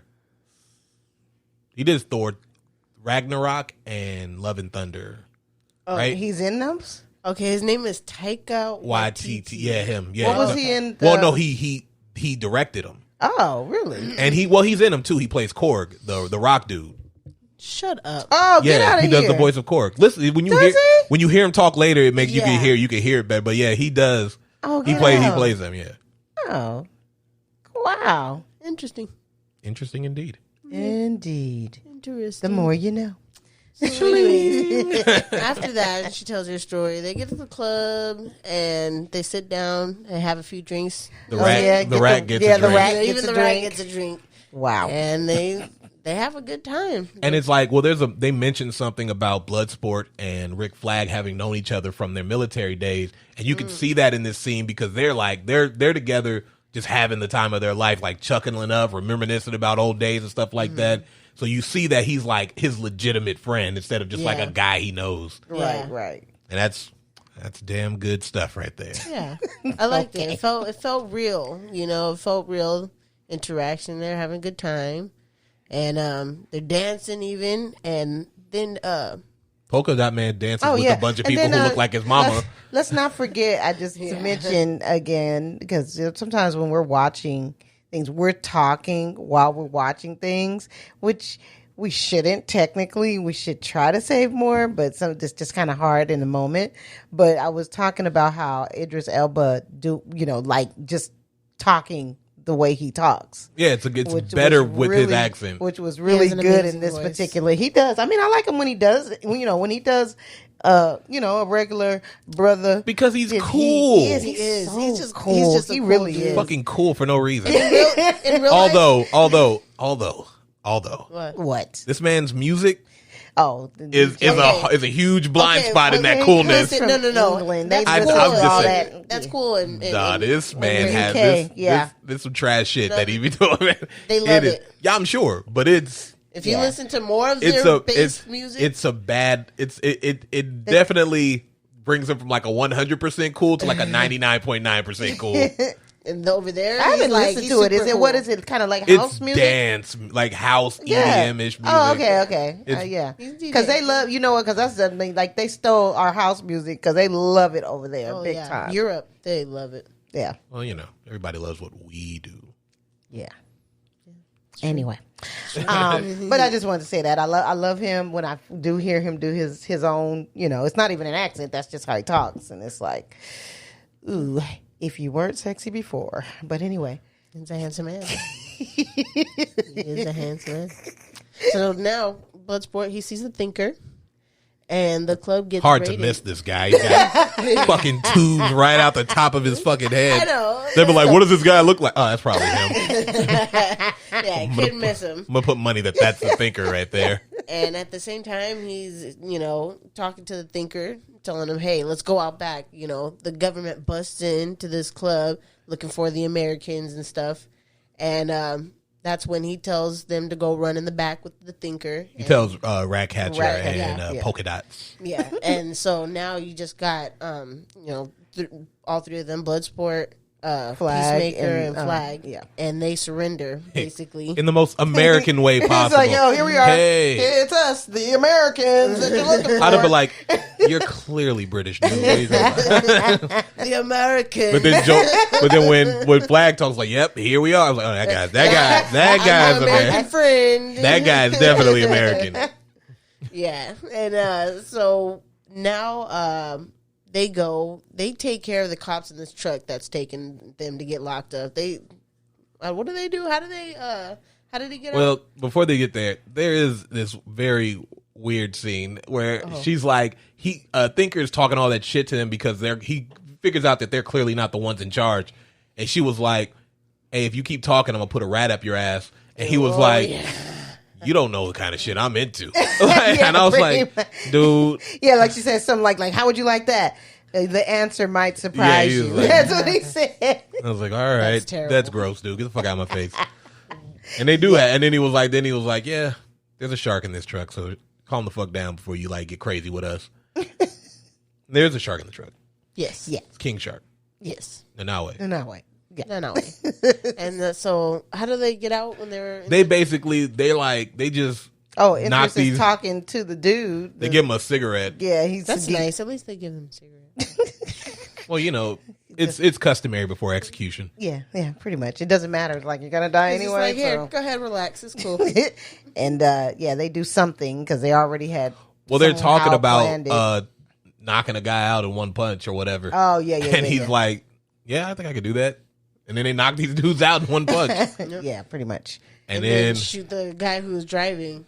He did Thor, Ragnarok, and Love and Thunder. Oh, right? He's in those? Okay, his name is Taika Waititi. Yeah, him. Yeah. What was he in? Well, no, he directed him. Oh, really? And he's in him too. He plays Korg, the rock dude. Shut up. Oh, get out of here. He does the voice of Korg. Listen, when you hear him talk later, it makes you can hear it better. But yeah, he does. Oh, he plays them. Yeah. Oh, wow. Interesting. Interesting indeed. Indeed. Interesting. The more you know. So anyways, after that, she tells her story. They get to the club and they sit down and have a few drinks. The rat gets a drink. Even the rat gets a drink. Wow. And they have a good time. And it's like, well, they mentioned something about Bloodsport and Rick Flag having known each other from their military days, and you can see that in this scene because they're together, just having the time of their life, like chuckling up, reminiscing about old days and stuff like that. So you see that he's like his legitimate friend instead of just like a guy he knows. Right. And that's damn good stuff right there. Yeah, I liked it. It felt real. It felt real interaction. They're having a good time. And they're dancing even, and then Polka Dot Man dancing with a bunch of people who look like his mama. Let's not forget, to mention again, because sometimes when we're watching things, we're talking while we're watching things, which we shouldn't technically. We should try to save more, but it's just kind of hard in the moment. But I was talking about how Idris Elba just talking the way he talks. Yeah, it's better with his accent. Which was really good in this particular. He does. I mean, I like him when he does, when he does, a regular brother. Because he's cool. He is. So He's just cool. He's just He cool really dude. is. Fucking cool for no reason. In real life, Although, what? this man's music is a huge blind spot in that coolness. Listen, no. England. That's I'm cool. just saying. That's cool. This man has UK, this some trash shit that he be doing. Man. They love it. Yeah, I'm sure, but if you listen to more of their bass music, it definitely brings him from like a 100% cool to like a 99.9% cool. And over there, I haven't listened to it. Is it cool. what is it? Kind of like house music? Dance, like house EDM-ish music. Oh, okay. Yeah, because they love. You know what? Because that's the thing. Like they stole our house music because they love it over there, big time. Europe, they love it. Yeah. Well, everybody loves what we do. Yeah. Anyway, but I just wanted to say that I love him when I do hear him do his own. It's not even an accent. That's just how he talks, and it's like, ooh. If you weren't sexy before. But anyway. He's a handsome man. He is a handsome man. So now, Bloodsport, he sees the Thinker. And the club gets hard raided. to miss this guy. He got fucking tubes right out the top of his fucking head. I know. They'd be like, what does this guy look like? Oh, that's probably him. Yeah, couldn't miss him. I'm going to put money that's the Thinker right there. And at the same time, he's, talking to the Thinker, telling him, hey, let's go out back. The government busts into this club looking for the Americans and stuff. And that's when he tells them to go run in the back with the Thinker. He tells Ratcatcher and Polka Dots. Yeah. And so now you just got, all three of them, Bloodsport, Flag, Peacemaker, and Flag. And they surrender, basically. In the most American way possible. It's like, yo, here we are. Hey. It's us, the Americans that you're looking for. I'd have been like, you're clearly British, dude. The Americans. But then when Flag talks, like, yep, here we are. I was like, oh, that guy's American. Friend. That guy's definitely American. Yeah. And so now they take care of the cops in this truck that's taking them to get locked up. What do they do? How do they get out? Well, before they get there, there is this very weird scene where she's like, Thinker's talking all that shit to them because he figures out that they're clearly not the ones in charge. And she was like, hey, if you keep talking, I'm going to put a rat up your ass. And he was like, you don't know the kind of shit I'm into. And I was like, dude. Yeah, like she said something like, how would you like that? The answer might surprise you. Like, that's what he said. I was like, all right, terrible. that's gross, dude. Get the fuck out of my face. And they do that. And then he was like, yeah, there's a shark in this truck, so calm the fuck down before you get crazy with us. There's a shark in the truck. Yes. It's King Shark. Yes. Nanawe. Yeah. No. And so how do they get out when they're... They just... Oh, Idris is talking to the dude. They give him a cigarette. Yeah, that's nice. At least they give him a cigarette. Well, it's customary before execution. Yeah, pretty much. It doesn't matter. Like, you're gonna die anyway. Like, here, go ahead, relax. It's cool. And they do something because they already had. Well, they're talking about knocking a guy out in one punch or whatever. Oh yeah. And he's like, "Yeah, I think I could do that." And then they knock these dudes out in one punch. Yeah, pretty much. And then shoot the guy who was driving.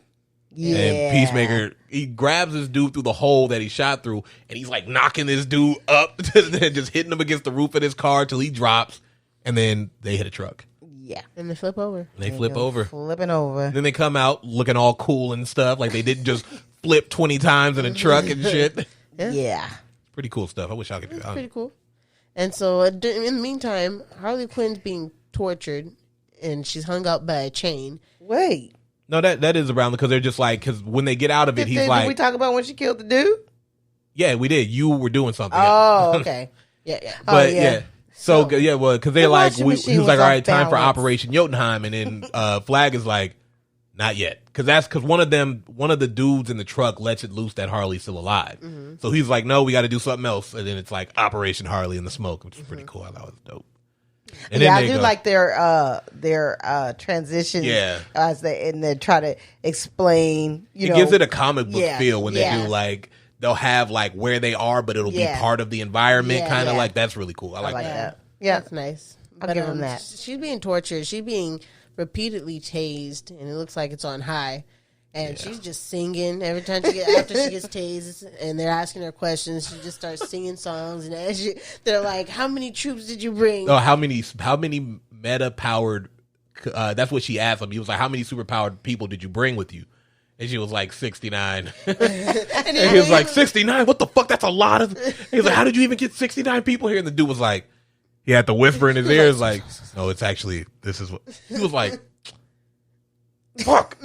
Yeah. And Peacemaker, he grabs this dude through the hole that he shot through, and he's like knocking this dude up, and just hitting him against the roof of his car till he drops, and then they hit a truck. Yeah. And they flip over. And they flip over. Flipping over. Then they come out looking all cool and stuff, like they didn't just flip 20 times in a truck and shit. Yeah. Pretty cool stuff. I wish I could do It's that. pretty cool. And so in the meantime, Harley Quinn's being tortured, and she's hung up by a chain. Wait. No, that is around because they're just like, because when they get out of it, he's Did like, we talk about when she killed the dude? yeah, we did. You were doing something. Oh, okay. Yeah. But yeah. yeah. So yeah, well, because they're The like, washing he machine was like, was all off right, time for balance. Operation Jotunheim, and then Flag is like, not yet, because one of the dudes in the truck lets it loose that Harley's still alive. So he's like, no, we got to do something else, and then it's like Operation Harley in the smoke, which is pretty cool. I thought it was dope. And Yeah, then I they do go- like their transitions. Yeah. As they try to explain. It gives it a comic book yeah, feel when they yeah. do like they'll have like where they are, but it'll Yeah. be part of the environment, Yeah, kind of yeah. like that's really cool. I like that. Yeah. That's nice. I'll give him that. She's being tortured. She's being repeatedly tased, and it looks like it's on high. And she's just singing every time after she gets tased, and they're asking her questions. She just starts singing songs, and they're like, "How many troops did you bring?" Oh, how many meta powered? That's what she asked him. He was like, "How many super powered people did you bring with you?" And she was like 69. And he was like 69. What the fuck? That's a lot of. He was like, "How did you even get 69 people here?" And the dude was like, he had to whisper in his ears, like, "No, it's actually this is what." He was like, fuck.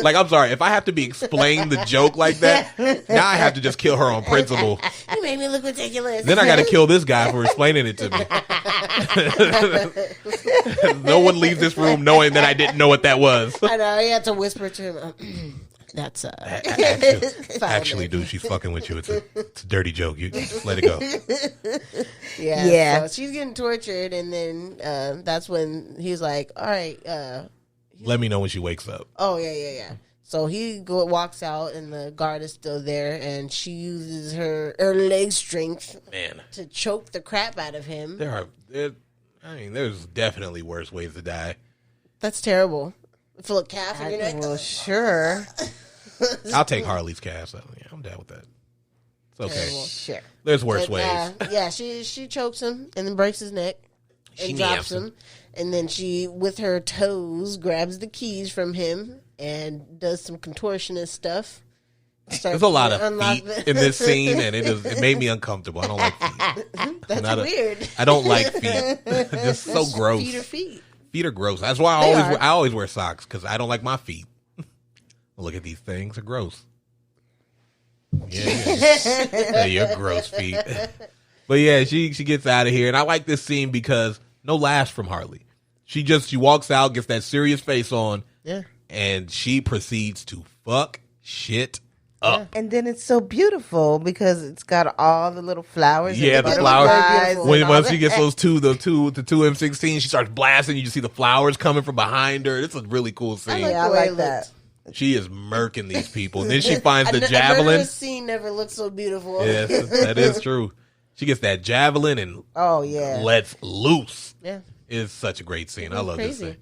Like, I'm sorry. If I have to be explained the joke like that, now I have to just kill her on principle. You made me look ridiculous. Then I got to kill this guy for explaining it to me. No one leaves this room knowing that I didn't know what that was. I know. You have to whisper to him. That's Actually, dude, she's fucking with you. It's a dirty joke. You just let it go. Yeah. So she's getting tortured, and then that's when he's like, "All right." Let me know when she wakes up. Oh yeah. So he walks out, and the guard is still there, and she uses her leg strength to choke the crap out of him. There's definitely worse ways to die. That's terrible. Full of calf in your neck. Well, sure. I'll take Harley's cast. Yeah, I'm down with that. It's okay. Terrible. Sure. There's worse ways. Yeah, she chokes him and then breaks his neck and drops him. And then she, with her toes, grabs the keys from him and does some contortionist stuff. There's a lot of feet in this scene, and it made me uncomfortable. I don't like feet. That's weird. I don't like feet. Just so gross. Feet are feet. Feet are gross. That's why I always wear socks, because I don't like my feet. Look at these things. They're gross. Yeah, you're gross feet. But yeah, she gets out of here, and I like this scene because no laughs from Harley. She walks out, gets that serious face on, and she proceeds to fuck shit up. And then it's so beautiful because it's got all the little flowers. Yeah, and the flowers. butterflies Once she gets the two M16, she starts blasting. You just see the flowers coming from behind her. It's a really cool scene. I like that. She is murking these people, and then she finds the A javelin. murderous scene never looked so beautiful. Yes, that is true. She gets that javelin and lets loose. Yeah. It's such a great scene. I love this scene.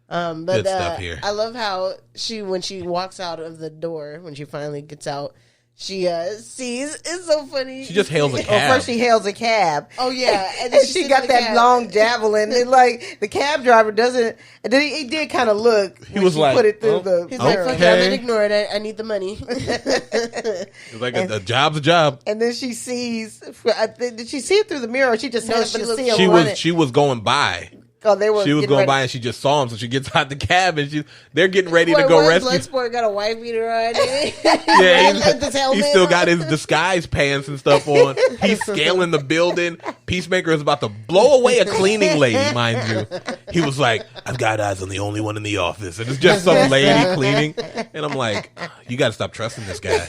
But Good stuff here. I love how when she walks out of the door, when she finally gets out, she sees. It's so funny. She just hails a Well, cab. first she hails a cab. Oh yeah, and then She got that long javelin, and like the cab driver doesn't. And then he did kind of look. He was she like, put it through the. He's like, "Fuck it, I'm gonna ignore it. I need the money." It's like a job's a job. And then she sees. Did she see it through the mirror? Or she just happened to see him She running? was going by. Oh, they were. She was getting going ready. by and she just saw him, so she gets out the cab and they're getting ready to go rescue. Bloodsport got a white beater on. Yeah, This helmet he's still on. got his disguise pants and stuff on. He's scaling the building. Peacemaker is about to blow away a cleaning lady, mind you. He was like, "I've got eyes on the only one in the office," and it's just some lady cleaning. And I'm like, "You got to stop trusting this guy."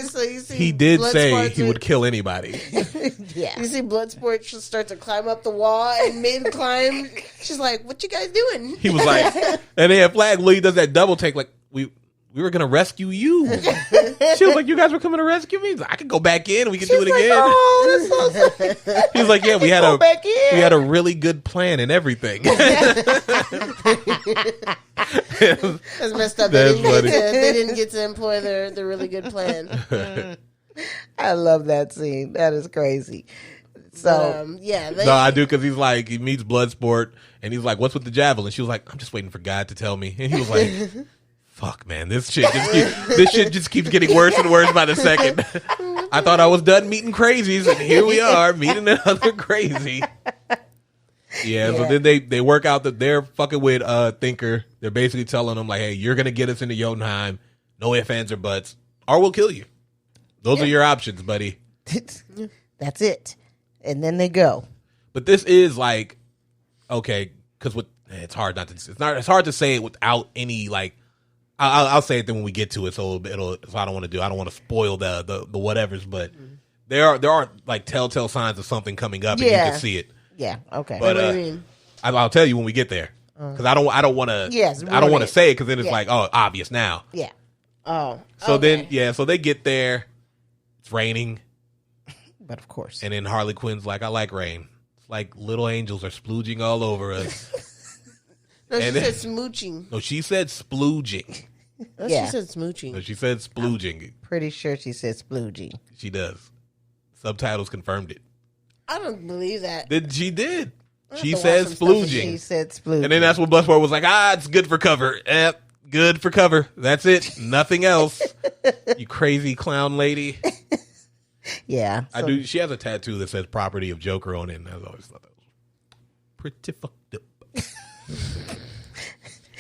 So you see He did say Bloodsport he would kill anybody. Yeah. You see Bloodsport start to climb up the wall, and mid-climb, she's like, "What you guys doing?" He was like, and then Flag Lee does that double take, like, we we were gonna rescue you. She was like, you guys were coming to rescue me? I could go back in. We could do it again. Oh, that's so He was like, yeah, we had we had a really good plan and everything. That's messed up. That's They didn't get to employ the really good plan. I love that scene. That is crazy. So yeah, no, I do, because he's like, he meets Bloodsport and he's like, what's with the javelin? She was like, I'm just waiting for God to tell me. And he was like, fuck, man, this shit just keeps getting worse and worse by the second. I thought I was done meeting crazies, and here we are meeting another crazy. Yeah, so then they work out that they're fucking with Thinker. They're basically telling him like, hey, you're gonna get us into Jotunheim, no ifs, ands, or buts, or we'll kill you. Those are your options, buddy. that's it. And then they go. But this is like, okay, because it's hard not to. It's hard to say it without any like. I'll say it then when we get to it. So I don't want to spoil the whatevers. But there are like telltale signs of something coming up, and you can see it. Yeah. Okay. But what do you mean? I'll tell you when we get there, because I don't want to. Yes, I don't want to say it, because then it's Yeah. like, oh, obvious now. Yeah. Oh. So okay. then so they get there. It's raining. But of course. And then Harley Quinn's like, I like rain. It's like little angels are splooging all over us. No, she and said smooching. No, she said splooging. No, Yeah. she said smooching. No, she said splooging. Pretty sure she said splooging. She does. Subtitles confirmed it. I don't believe that. She did. She have to said watch some stuff and splooging. She said splooging. And then that's when Bloodsport was like, it's good for cover. Yep, good for cover. That's it. Nothing else. You crazy clown lady. Yeah. I do. She has a tattoo that says "property of Joker" on it, and I've always thought that was pretty fucked up.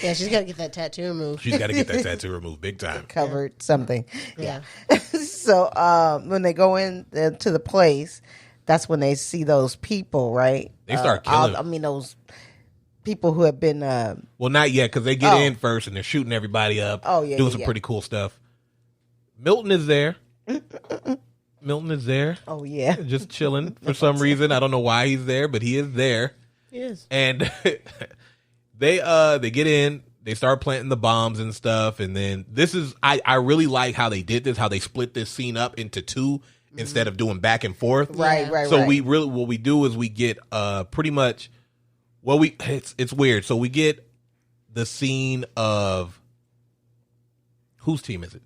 Yeah, she's got to get that tattoo removed. She's got to get that tattoo removed big time. Covered something. Yeah. So when they go in to the place, that's when they see those people, right? They start killing. Those people who have been. Well, not yet, because they get in first and they're shooting everybody up. Oh, yeah, doing yeah, some yeah. pretty cool stuff. Milton is there. Milton is there. Oh yeah. Just chilling for some reason. I don't know why he's there, but he is there. Yes. And they get in, they start planting the bombs and stuff, and then this is I really like how they did this, how they split this scene up into two instead of doing back and forth. Right. So what we do is we get pretty much it's weird. So we get the scene of whose team is it?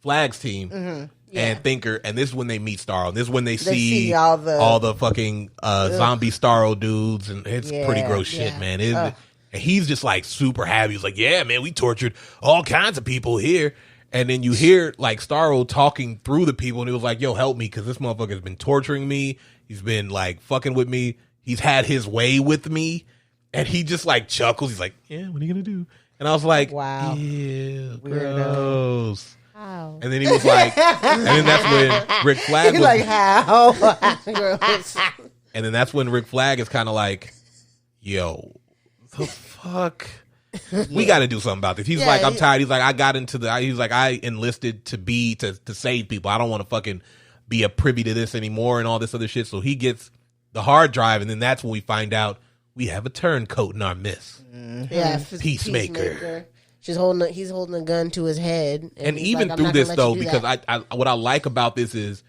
Flag's team. And Thinker, and this is when they meet Starro. This is when they see all the fucking zombie Starro dudes, and it's pretty gross shit, man. And he's just like super happy. He's like, yeah, man, we tortured all kinds of people here. And then you hear like Starro talking through the people, and he was like, yo, help me, because this motherfucker's been torturing me. He's been like fucking with me. He's had his way with me. And he just like chuckles. He's like, yeah, what are you gonna do? And I was like, wow, ew, gross. How? And then he was like, and then that's when Rick Flag was like, how? Gross. and then that's when Rick Flag is kind of like, yo, the fuck? We got to do something about this. He's like, I'm tired. He's like, I enlisted to save people. I don't want to fucking be a privy to this anymore and all this other shit. So he gets the hard drive, and then that's when we find out we have a turncoat in our midst. Yeah, Peacemaker. He's holding a gun to his head, and he's even like, through this though, because I what I like about this is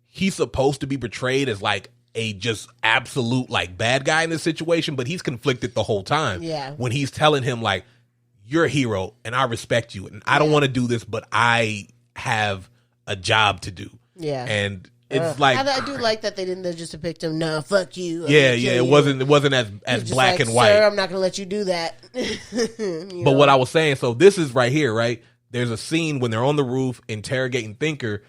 he's supposed to be portrayed as like a just absolute like bad guy in this situation, but he's conflicted the whole time. Yeah. When he's telling him like, you're a hero and I respect you and I don't want to do this, but I have a job to do. Yeah. And it's like I do like that they didn't just depict him. No, fuck you. It wasn't as black and white. Sir, I'm not gonna let you do that. But what I was saying, so this is right here, right? There's a scene when they're on the roof interrogating Thinker.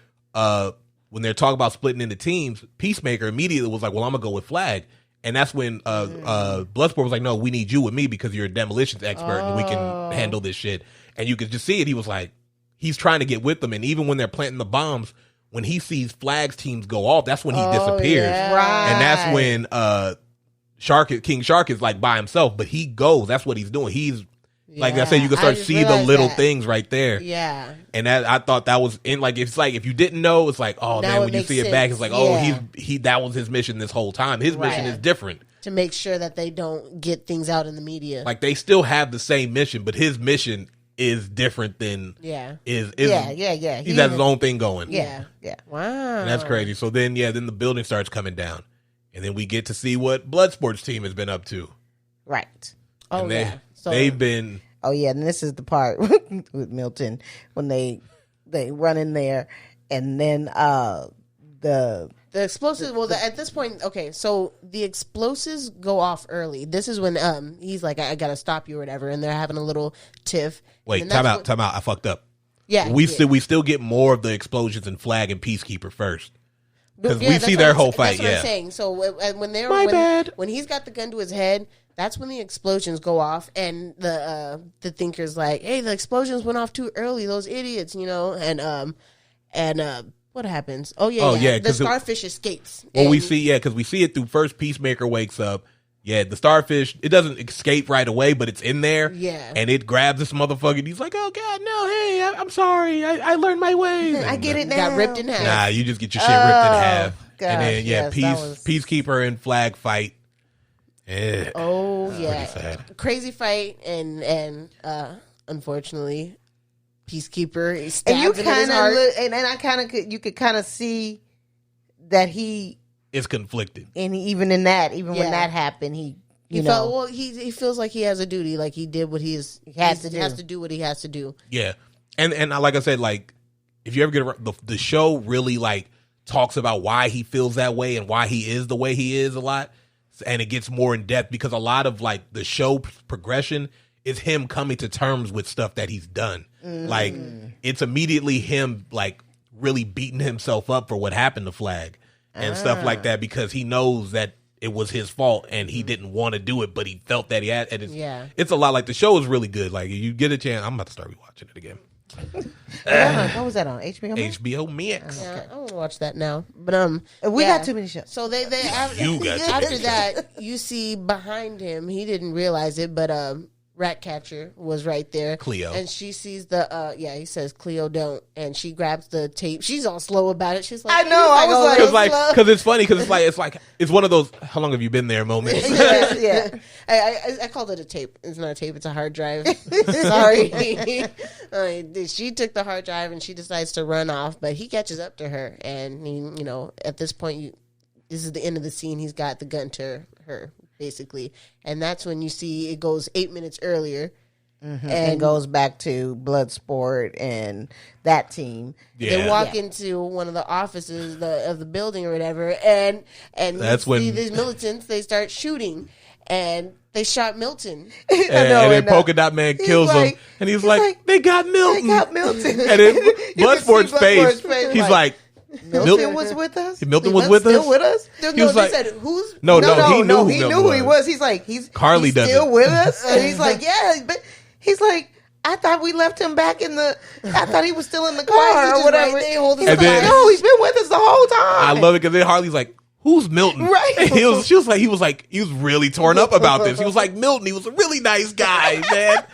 When they're talking about splitting into teams, Peacemaker immediately was like, well, I'm gonna go with Flag. And that's when Bloodsport was like, no, we need you with me because you're a demolitions expert and we can handle this shit. And you could just see it. He was like, he's trying to get with them. And even when they're planting the bombs, when he sees Flag's teams go off, that's when he disappears. Yeah. Right. And that's when King Shark is like by himself, but he goes. That's what he's doing. He's like I said, you can start see the little things right there. Yeah. And that I thought that was in like it's like if you didn't know, it's like, oh Now man, it when you makes see it back, it's like, oh, sense. he that was his mission this whole time. His mission is different. To make sure that they don't get things out in the media. Like they still have the same mission, but his mission is different than Yeah. is Yeah. He has his own thing going. Yeah. Wow. And that's crazy. So then then the building starts coming down. And then we get to see what Bloodsport's team has been up to. Right. Oh, And yeah. So, they've been Oh yeah, and this is the part with Milton when they run in there, and then the explosives. Well, at this point, okay. So the explosives go off early. This is when he's like, "I gotta stop you" or whatever, and they're having a little tiff. wait, time out. I fucked up. Yeah, We still get more of the explosions in Flag and Peacekeeper first. Because we that's see what their I'm- whole fight, That's what yeah. I'm saying. So when they're My bad. when he's got the gun to his head, that's when the explosions go off, and the thinker's like, "Hey, the explosions went off too early. Those idiots, you know." And what happens? Oh yeah. The starfish escapes. Well, we And- see, because we see it through first Peacemaker wakes up. Yeah, the starfish, it doesn't escape right away, but it's in there. Yeah. And it grabs this motherfucker, and he's like, oh, God, no, hey, I'm sorry. I learned my ways. I get it now. got ripped in half. Nah, you just get your shit ripped in half. gosh, and then, yes, that was- Peacekeeper and Flag fight. Oh pretty yeah, sad. crazy fight, and unfortunately, Peacekeeper stabbed And you him in his kind heart. of and I kind of you could kind of see that he It's conflicted. and even in that when Yeah. that happened he He felt well. He feels like he has a duty. Like he did what he has to do what he has to do. Yeah. And like I said, like, if you ever get around, the show really, like, talks about why he feels that way and why he is the way he is a lot. And it gets more in depth because a lot of, like, the show progression is him coming to terms with stuff that he's done. Like, it's immediately him, like, really beating himself up for what happened to Flag and stuff like that because he knows that it was his fault and he didn't want to do it, but he felt that he had. And it's a lot. Like, the show is really good. Like, you get a chance. I'm about to start rewatching it again. what was that on HBO Max? HBO Max. Yeah, I want to watch that now. But We yeah. got too many shows. So they You got too after many that, you see behind him. He didn't realize it, but Ratcatcher was right there. Cleo. And she sees the he says Cleo don't, and she grabs the tape. She's all slow about it. She's like, I know, I was like- Because it's funny because it's one of those how long have you been there moments. yeah. I called it a tape. It's not a tape. It's a hard drive. Sorry. She took the hard drive and she decides to run off, but he catches up to her, and he, at this point, this is the end of the scene. He's got the gun to her, basically, and that's when you see it goes 8 minutes earlier, And goes back to Bloodsport and that team. Yeah. They walk into one of the offices of the building or whatever, and That's you when- see these militants. They start shooting, and they shot Milton. and then Polka Dot Man kills him, like- and he's he's like, like, they got Milton. They got Milton. And then You can see Bloodsport's face, Bloodsport's he's like, Milton was with us. Milton was with us? Still with us? He No, was they like- said who's No, he knew who he Milton knew who he was. was. He's like, Carly he's doesn't. still with us, and he's like, yeah, but he's like, I thought we left him back in the. I thought he was still in the car he's or just whatever. right there holding He's his like, flag. no, he's been with us the whole time. I love it because then Harley's like, who's Milton? Right. And he was really torn up about this. He was like, Milton, he was a really nice guy, man.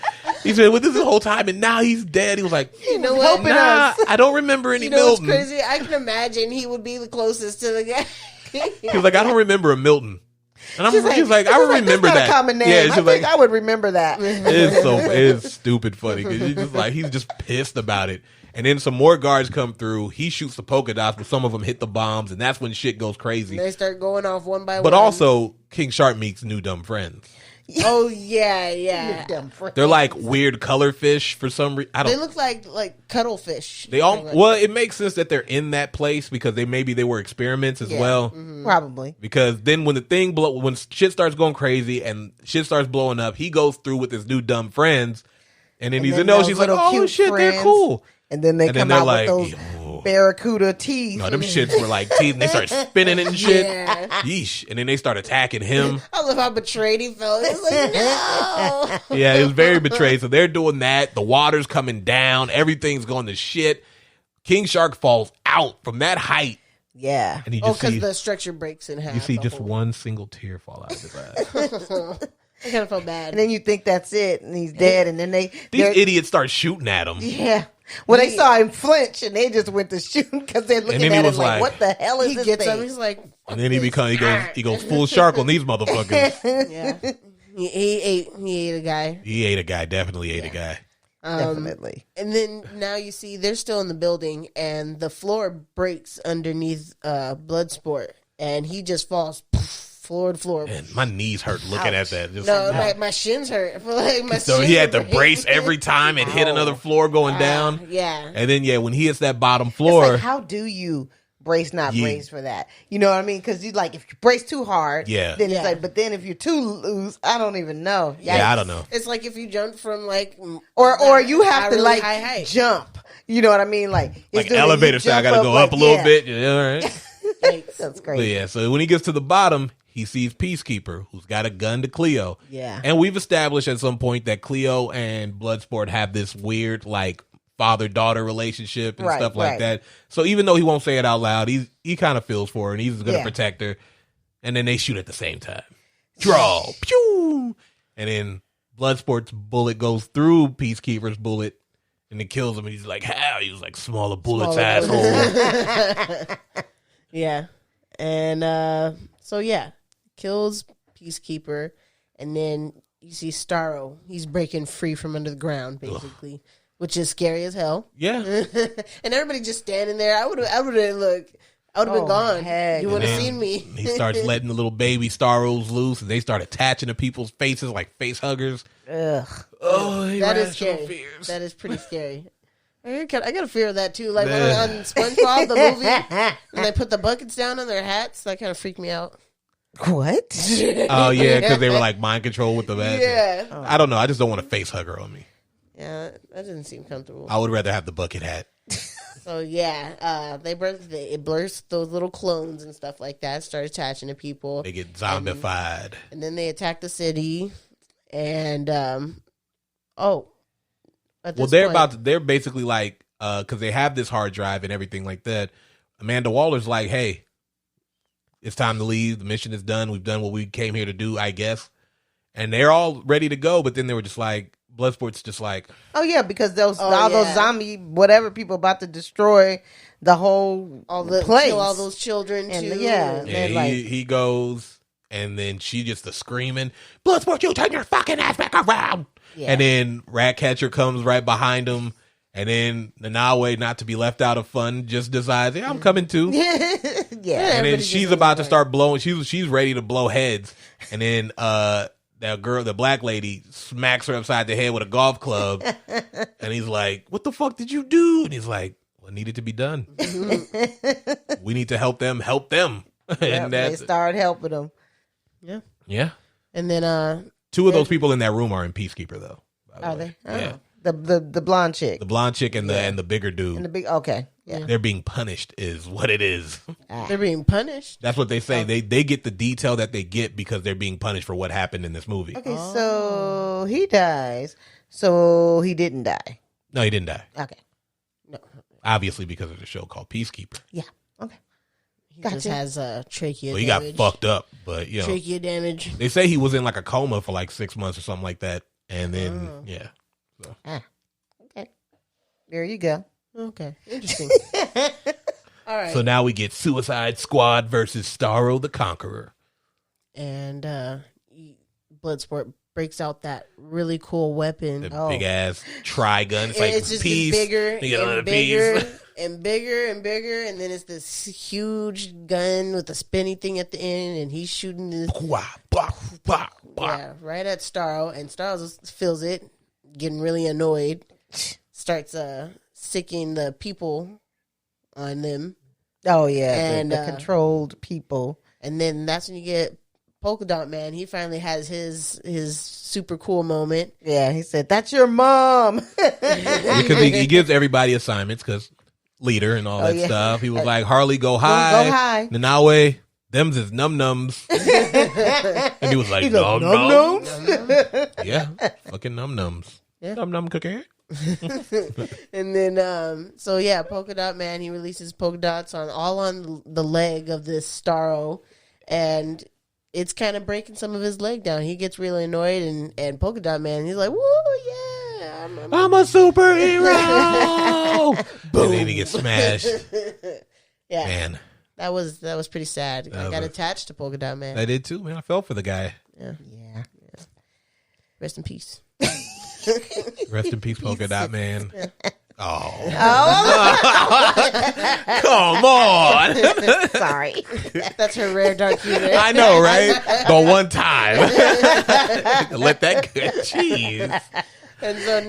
He's been with us the whole time, and now he's dead. He was like, You know was what? helping nah, us. I don't remember any You know what's Milton. crazy? I can imagine he would be the closest to the guy. He was like, I don't remember a Milton. And She's she's like, I "That's remember not that. a common name. Yeah, I she's think like, I would remember that. it's stupid funny because he's just pissed about it. And then some more guards come through. He shoots the polka dots, but some of them hit the bombs, and that's when shit goes crazy. They start going off one by one. But also, King Shark meets new dumb friends. oh yeah. Damn friend. They're like weird color fish for some reason. I They don't. look like cuttlefish. They all well. It makes sense that they're in that place because they were experiments as Yeah. well. Probably. Because then when when shit starts going crazy and shit starts blowing up, he goes through with his new dumb friends, and then he's then no. those She's like, little oh cute shit, they're friends. cool. And then they And then come they're out like, with "Yo." those barracuda teeth. No, them shits were like teeth, and they start spinning it and shit. Yeah. Yeesh. And then they start attacking him. I love how betrayed he felt. He's like, no. Yeah, it was very betrayed. So they're doing that. The water's coming down. Everything's going to shit. King Shark falls out from that height, Yeah. and you Oh, just because see the structure breaks in half. you see the just whole- one single tear fall out of his eye. I kind of felt bad. And then you think that's it, and he's dead, and then These they're- idiots start shooting at him. yeah. Well, they saw him flinch, and they just went to shoot because they're looking then he at him was like, like- "What the hell is he this gets thing?" up. He's like, And then he goes full shark on these motherfuckers. yeah. He ate a guy. He ate a guy, definitely ate a guy. Definitely. And then now you see they're still in the building, and the floor breaks underneath Bloodsport, and he just falls floor to floor. And my knees hurt looking at that. Just, No, my shins hurt. I feel like my so shins he had to are brace breaking. every time and hit another floor going down. Yeah. And then, when he hits that bottom It's floor, like, how do you brace, not brace for that? You know what I mean? Because if you brace too hard, then it's like, but then if you're too loose, I don't even know. I don't know. It's like if you jump from like, Or you have to really like high height. jump. You know what I mean? Like elevator style, I got to go up a little bit. Yeah, all right. That's But crazy. yeah, so when he gets to the bottom, he sees Peacekeeper, who's got a gun to Cleo. Yeah. And we've established at some point that Cleo and Bloodsport have this weird, like, father-daughter relationship and stuff like that. So even though he won't say it out loud, he kind of feels for her, and he's going to protect her. And then they shoot at the same time. Draw. Pew! And then Bloodsport's bullet goes through Peacekeeper's bullet, and it kills him. And he's like, how? He was like, smaller bullets, asshole. Yeah. And kills Peacekeeper, and then you see Starro. He's breaking free from under the ground, basically, which is scary as hell. Yeah. And everybody just standing there. I would have been gone. Heck. You would have seen me. He starts letting the little baby Starros loose, and they start attaching to people's faces like face huggers. Ugh. Oh, That is scary. fears. That is pretty scary. I got a fear of that too. Like on SpongeBob the movie, when they put the buckets down on their hats, that kind of freaked me out. What? Oh yeah, because they were like mind control with the bat. Yeah. I don't know. I just don't want a face hugger on me. Yeah, that didn't seem comfortable. I would rather have the bucket hat. So yeah, it blurs those little clones and stuff like that. Start attaching to people. They get zombified. And then they attack the city. And they're basically like, because they have this hard drive and everything like that. Amanda Waller's like, hey, it's time to leave. The mission is done. We've done what we came here to do, I guess. And they're all ready to go, but then they were just like, Bloodsport's just like, oh yeah, because those zombie whatever people about to destroy the whole place, kill all those children and too. he goes, and then she just the screaming, Bloodsport, you turn your fucking ass back around. Yeah. And then Ratcatcher comes right behind him, and then Nanawe, not to be left out of fun, just decides, yeah, I'm coming too. Yeah. And then she's about to start blowing. She's ready to blow heads, and then that girl, the black lady, smacks her upside the head with a golf club, and he's like, "What the fuck did you do?" And he's like, "What needed to be done? We need to help them. Help them." And they started helping them. Yeah. Yeah. And then two of those people in that room are in Peacekeeper, though. Are they? Oh. Yeah. The blonde chick. The blonde chick and the bigger dude. And the big Yeah. They're being punished is what it is. They're being punished? That's what they say. They get the detail that they get because they're being punished for what happened in this movie. Okay, so he dies. So he didn't die. No, he didn't die. Okay. No. Obviously because of the show called Peacekeeper. Yeah. Okay. He just has trachea well, he damage. got fucked up, but you know. Trachea damage. They say he was in like a coma for like 6 months or something like that. And then, So. Okay. There you go. Okay. Interesting. All right. So now we get Suicide Squad versus Starro the Conqueror. And Bloodsport breaks out that really cool weapon. The big ass tri-gun. It's like just peace. bigger and bigger piece. and bigger and bigger. And then it's this huge gun with a spinny thing at the end. And he's shooting this. Yeah, right at Starro. And Starro just feels it, getting really annoyed. Starts sicking the people on them. Oh yeah, and the controlled people. And then that's when you get Polka Dot Man. He finally has his super cool moment. Yeah, he said, "That's your mom." Because he gives everybody assignments because leader and all that stuff. He was like, Harley, go high. Go high. Nanawe, them's is num-nums. And he was like, num-nums? Yeah, fucking num-nums. Yeah. Num-num cookie. And then Polka Dot Man, he releases polka dots on the leg of this Starro, and it's kind of breaking some of his leg down. He gets really annoyed, and Polka Dot Man, he's like, "Woo, yeah, I'm a superhero!" Boom. And then he gets smashed. Yeah, man, that was pretty sad. I got attached to Polka Dot Man. I did too, man. I felt for the guy. Yeah. Rest in peace. Rest in peace, Polka Dot Man. Oh. Come on. Sorry. That's her rare dark humor. I know, right? The one time. Let that go. Jeez. And so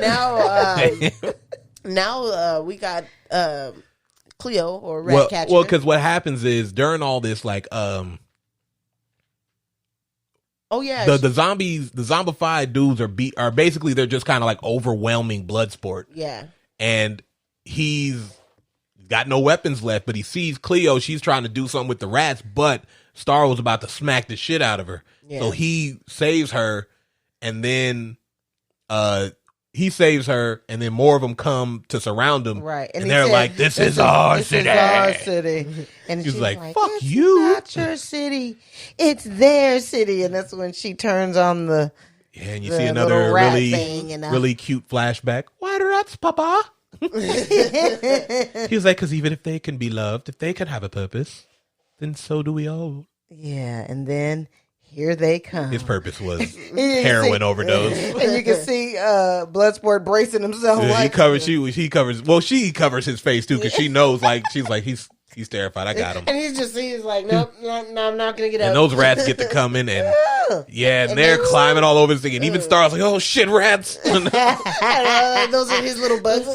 now we got Cleo or Ratcatcher. Well, because what happens is during all this, like, oh yeah, the zombies, the zombified dudes are basically they're just kind of like overwhelming Bloodsport. Yeah. And he's got no weapons left, but he sees Cleo. She's trying to do something with the rats, but Star was about to smack the shit out of her. Yeah. So he saves her, and then he saves her, and then more of them come to surround him. Right. And they're like, this is our city. This is our city. And He's she's like, like, fuck it's you. not your city. It's their city. And that's when she turns on the Yeah, and you the see another little rat really, thing, you know? really cute flashback. Why the rats, Papa? He's like, because even if they can be loved, if they can have a purpose, then so do we all. Yeah, and then here they come. His purpose was And you can heroin see- overdose. And you can see Bloodsport bracing himself. Yeah, like, she covers his face too, because she knows, like, she's like, he's terrified. I got him. And he's like, nope, no, I'm not gonna get up. And those rats get to come in, and yeah, and And they're then- climbing all over this thing. And even Star's like, oh shit, rats. And Those are his little bugs.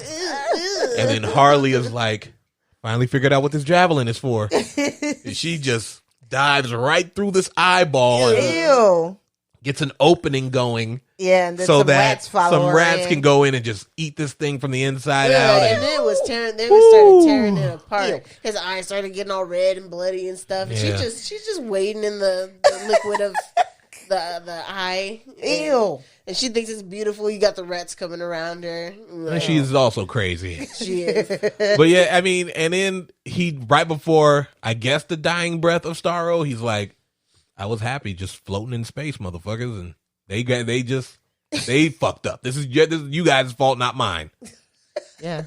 then Harley is like, finally figured out what this javelin is for. And she just dives right through this eyeball and Ew. gets an opening going. Yeah, and then So some that rats follow some her rats in. can go in and just eat this thing from the inside Yeah, out. and And then it was tearing. They started tearing it apart. Ew. His eyes started getting all red and bloody and stuff. And Yeah. she's just wading in the liquid of the eye. Ew. And she thinks it's beautiful. You got the rats coming around her. and she's also crazy. She is. But yeah, I mean, and then he, right before, I guess, the dying breath of Starro, he's like, I was happy just floating in space, motherfuckers. And they fucked up. This is you guys' fault, not mine. Yeah.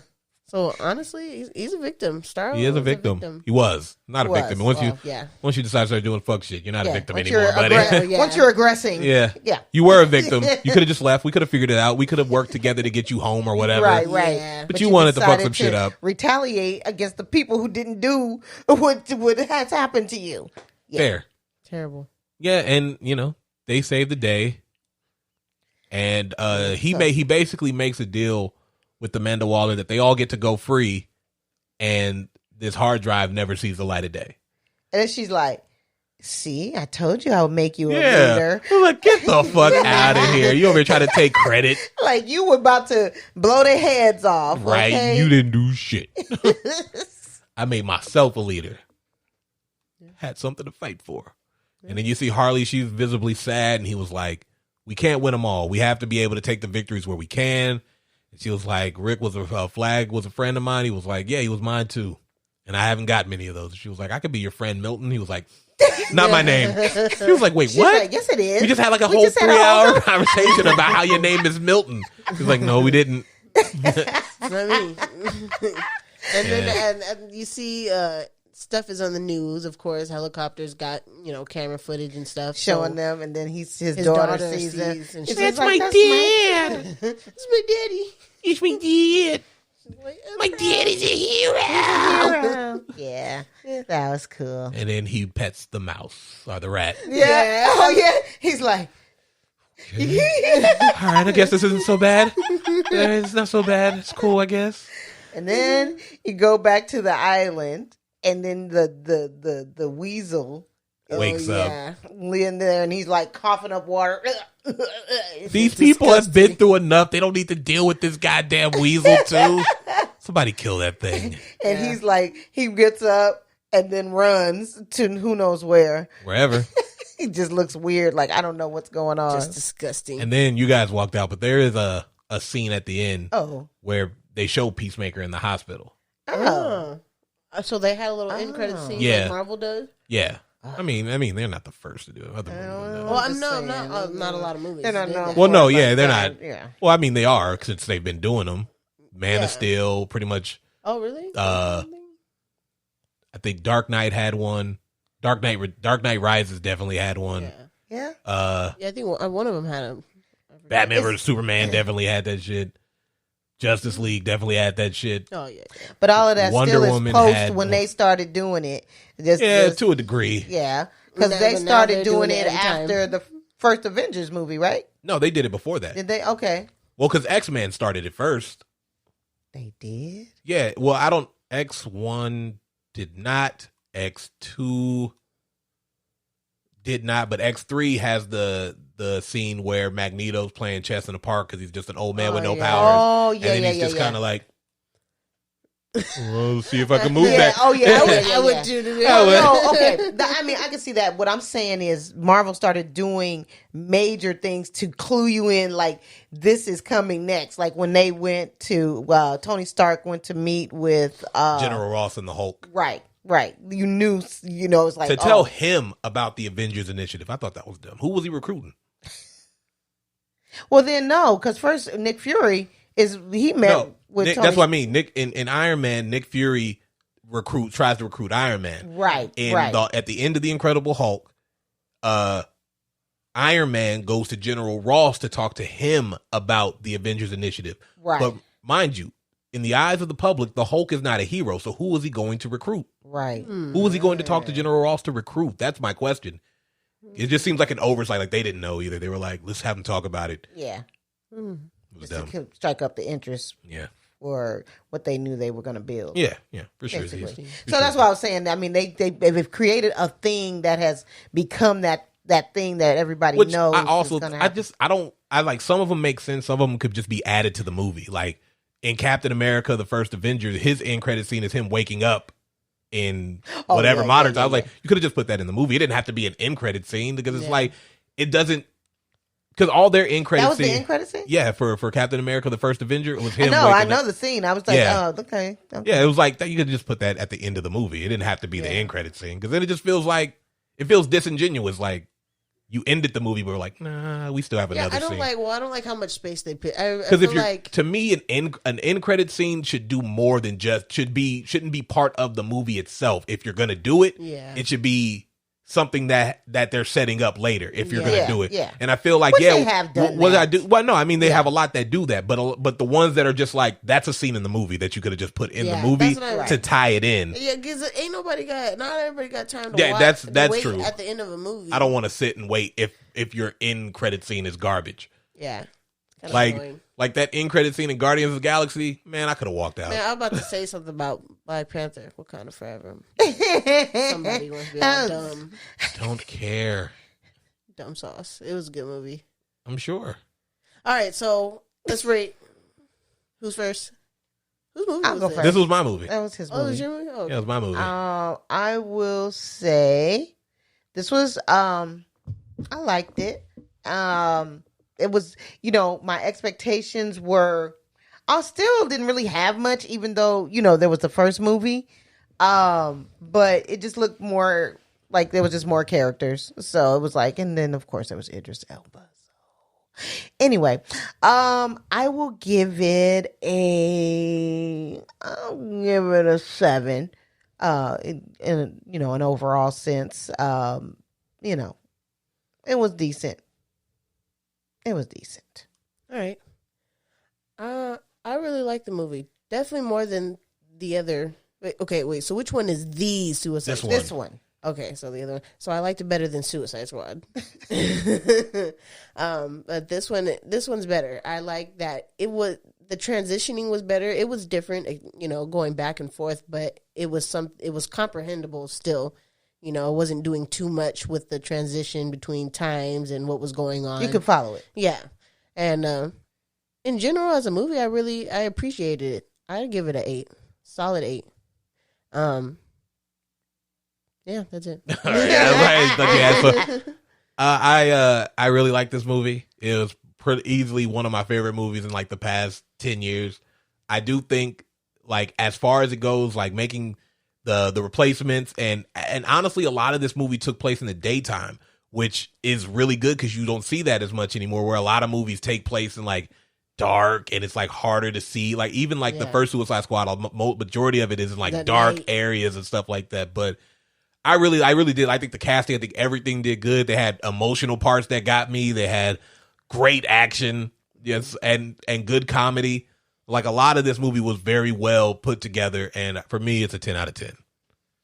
So honestly, he's a victim. Starro He is a was victim. He was not a Was. victim. Once Well, yeah. you decide to start doing fuck shit, you're not a Yeah, victim once anymore, you're buddy. Yeah. Once you're aggressing. Yeah. Yeah. You were a victim. You could have just left. We could have figured it out. We could have worked together to get you home or whatever. Right. Yeah. But you wanted to fuck decided some shit up. Retaliate against the people who didn't do what has happened to you. Yeah. Fair. Terrible. Yeah, and they saved the day. And he basically makes a deal with the Mandawaller that they all get to go free, and this hard drive never sees the light of day. And then she's like, see, I told you I would make you a Yeah. leader. I'm like, get the fuck out of here. You over here trying to take credit. Like, you were about to blow their heads off. Right. Okay? You didn't do shit. I made myself a leader. Had something to fight for. And then you see Harley, she's visibly sad, and he was like, we can't win them all. We have to be able to take the victories where we can. And she was like, Rick was Flag was a friend of mine. He was like, yeah, he was mine too. And I haven't got many of those. She was like, I could be your friend Milton. He was like, not my name. He was like, wait, She's what? like, yes, it is. We just had like a We whole just had a 3-hour conversation about how your name is Milton. He's like, no, we didn't. That's not me. And then and you see stuff is on the news, of course. Helicopters got, camera footage and stuff. Showing so them, and then his his daughter daughter sees sees, it. and And she's she's my like, dad. it's my daddy. It's my dad. Like, My daddy's a hero. hero. Yeah, that was cool. And then he pets the mouse or the rat. Yeah. Oh, yeah. He's like, All right, I guess this isn't so bad. It's not so bad. It's cool, I guess. and then you go back to the island, and then the weasel Wakes up. yeah. laying there, and he's like coughing up water. These people have been through enough. They don't need to deal with this goddamn weasel too. Somebody kill that thing. And he's like, he gets up and then runs to who knows where. Wherever. He just looks weird. Like, I don't know what's going on. Just disgusting. And then you guys walked out, but there is a scene at the end Oh. where they show Peacemaker in the hospital. Oh. So they had a little end credit scene Yeah. like Marvel does? Yeah. I mean, they're not the first to do it. Other movies have done it. Well, I'm just not saying. not a lot of movies. They're not did known that. Well, no, for it, yeah, but they're yeah, not. Yeah. Well, I mean, they are since they've been doing them. Man Yeah. of Steel, pretty much. Oh, really? I think Dark Knight had one. Dark Knight Rises definitely had one. Yeah. Yeah. Yeah, I think one of them had a. Batman vs Superman definitely had that shit. Justice League definitely had that shit. Oh yeah. But all of that Wonder still is Woman post had when one. they started doing it. To a degree. Yeah, because Now- they but now started they're doing doing it it every time. after the first Avengers movie, right? No, they did it before that. Did they? Okay, Well, because X-Men started it first. they did. Yeah. Well, I don't. X1 did not. X2 did not. But X3 has the scene where Magneto's playing chess in the park because he's just an old man with no yeah. powers. Oh yeah, and then yeah, he's yeah, just yeah. kind of like, well, let's see if I can move Yeah, that. oh yeah, I would do Oh, that. No, okay. I mean, I can see that. What I'm saying is Marvel started doing major things to clue you in, like, this is coming next. Like when they went to, Tony Stark went to meet with... General Ross and the Hulk. Right. You knew, it's like... To tell him about the Avengers Initiative. I thought that was dumb. Who was he recruiting? Well, then no, because first Nick Fury met with Nick, Tony. that's what I mean. Nick in Iron Man, Nick Fury tries to recruit Iron Man. Right, And right. at the end of the Incredible Hulk, Iron Man goes to General Ross to talk to him about the Avengers Initiative. Right. But mind you, in the eyes of the public, the Hulk is not a hero. So who is he going to recruit? Right. Who is he going to talk to General Ross to recruit? That's my question. It just seems like an oversight. Like they didn't know either. They were like, let's have him talk about it. Yeah. It was Just dumb. to strike up the interest Yeah. for what they knew they were going to build. Yeah, for sure. Basically. So that's why I was saying. I mean, they've created a thing that has become that thing that everybody Which knows. I also, is gonna happen. I like some of them make sense. Some of them could just be added to the movie. Like in Captain America, the first Avenger, his end credit scene is him waking up in whatever modern. I was like, you could have just put that in the movie. It didn't have to be an end credit scene because it's like, it doesn't, because all their end credit That was scene. the end credit scene? Yeah, for Captain America, the first Avenger, it was him. I waking know up. the scene. I was like, Yeah. oh, okay. Yeah, it was like that. You could just put that at the end of the movie. It didn't have to be the end credit scene because then it just feels disingenuous. Like you ended the movie, but we're like, nah, we still have another scene. I don't like how much space they put. Because if you're, to me, an end credit scene should do more than shouldn't be part of the movie itself. If you're gonna do it, it should be something that they're setting up later. If you're gonna do it, and I feel like Which they have done what that. I do? Well, no, I mean they have a lot that do that, but the ones that are just like that's a scene in the movie that you could have just put in the movie to tie it in. Yeah, because not everybody got time to Yeah, watch. that's wait true. At the end of a movie, I don't want to sit and wait if your end credit scene is garbage. Yeah. Like that end credit scene in Guardians of the Galaxy, man, I could have walked out. Man, I'm about to say something about Black Panther. Wakanda Forever. Somebody wants to be all dumb. Don't care. Dumb sauce. It was a good movie. I'm sure. All right, so let's rate. Who's first? Whose movie I'll was go this? first. This was my movie. That was his Oh, movie. it was your movie? Oh, Yeah, it was my movie. I will say this was I liked it. It was, my expectations were, I still didn't really have much, even though, there was the first movie. But it just looked more like there was just more characters. So it was like, and then of course there was Idris Elba. So anyway, I will give it a 7. In an overall sense, it was decent. It was decent. all right. I really like the movie. Definitely more than the other. Wait. So which one is the Suicide Squad? This one. Okay, so the other one. So I liked it better than Suicide Squad. But this one's better. I like that the transitioning was better. It was different, going back and forth, but it was comprehensible still. It wasn't doing too much with the transition between times and what was going on. You could follow it. Yeah. And in general, as a movie, I appreciated it. I'd give it an 8. Solid 8. Yeah, that's it. All right, I really like this movie. It was pretty easily one of my favorite movies in like the past 10 years. I do think like as far as it goes, like making the replacements and honestly, a lot of this movie took place in the daytime, which is really good because you don't see that as much anymore. Where a lot of movies take place in like dark and it's like harder to see. Like even like the first Suicide Squad, majority of it is in like dark areas and stuff like that. But I really did. I think the casting, I think everything did good. They had emotional parts that got me. They had great action, yes, and good comedy. Like a lot of this movie was very well put together, and for me, it's a 10 out of 10.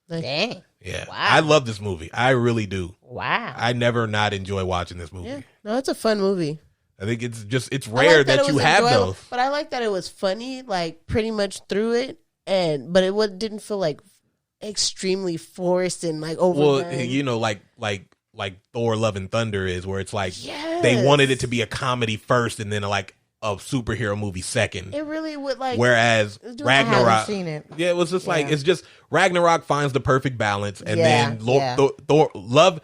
Dang. Yeah, Wow. I love this movie. I really do. Wow. I never not enjoy watching this movie. Yeah. No, it's a fun movie. I think it's rare that you have enjoyable, those. But I like that it was funny, like pretty much through it, but it didn't feel like extremely forced and like overdone. Well, you know, like Thor: Love and Thunder is, where it's like Yes. they wanted it to be a comedy first, and then like a superhero movie second. It really would like. Whereas I Ragnarok, haven't seen it. yeah, it was just like Yeah. it's just Ragnarok finds the perfect balance, and Yeah, then yeah. Thor Love.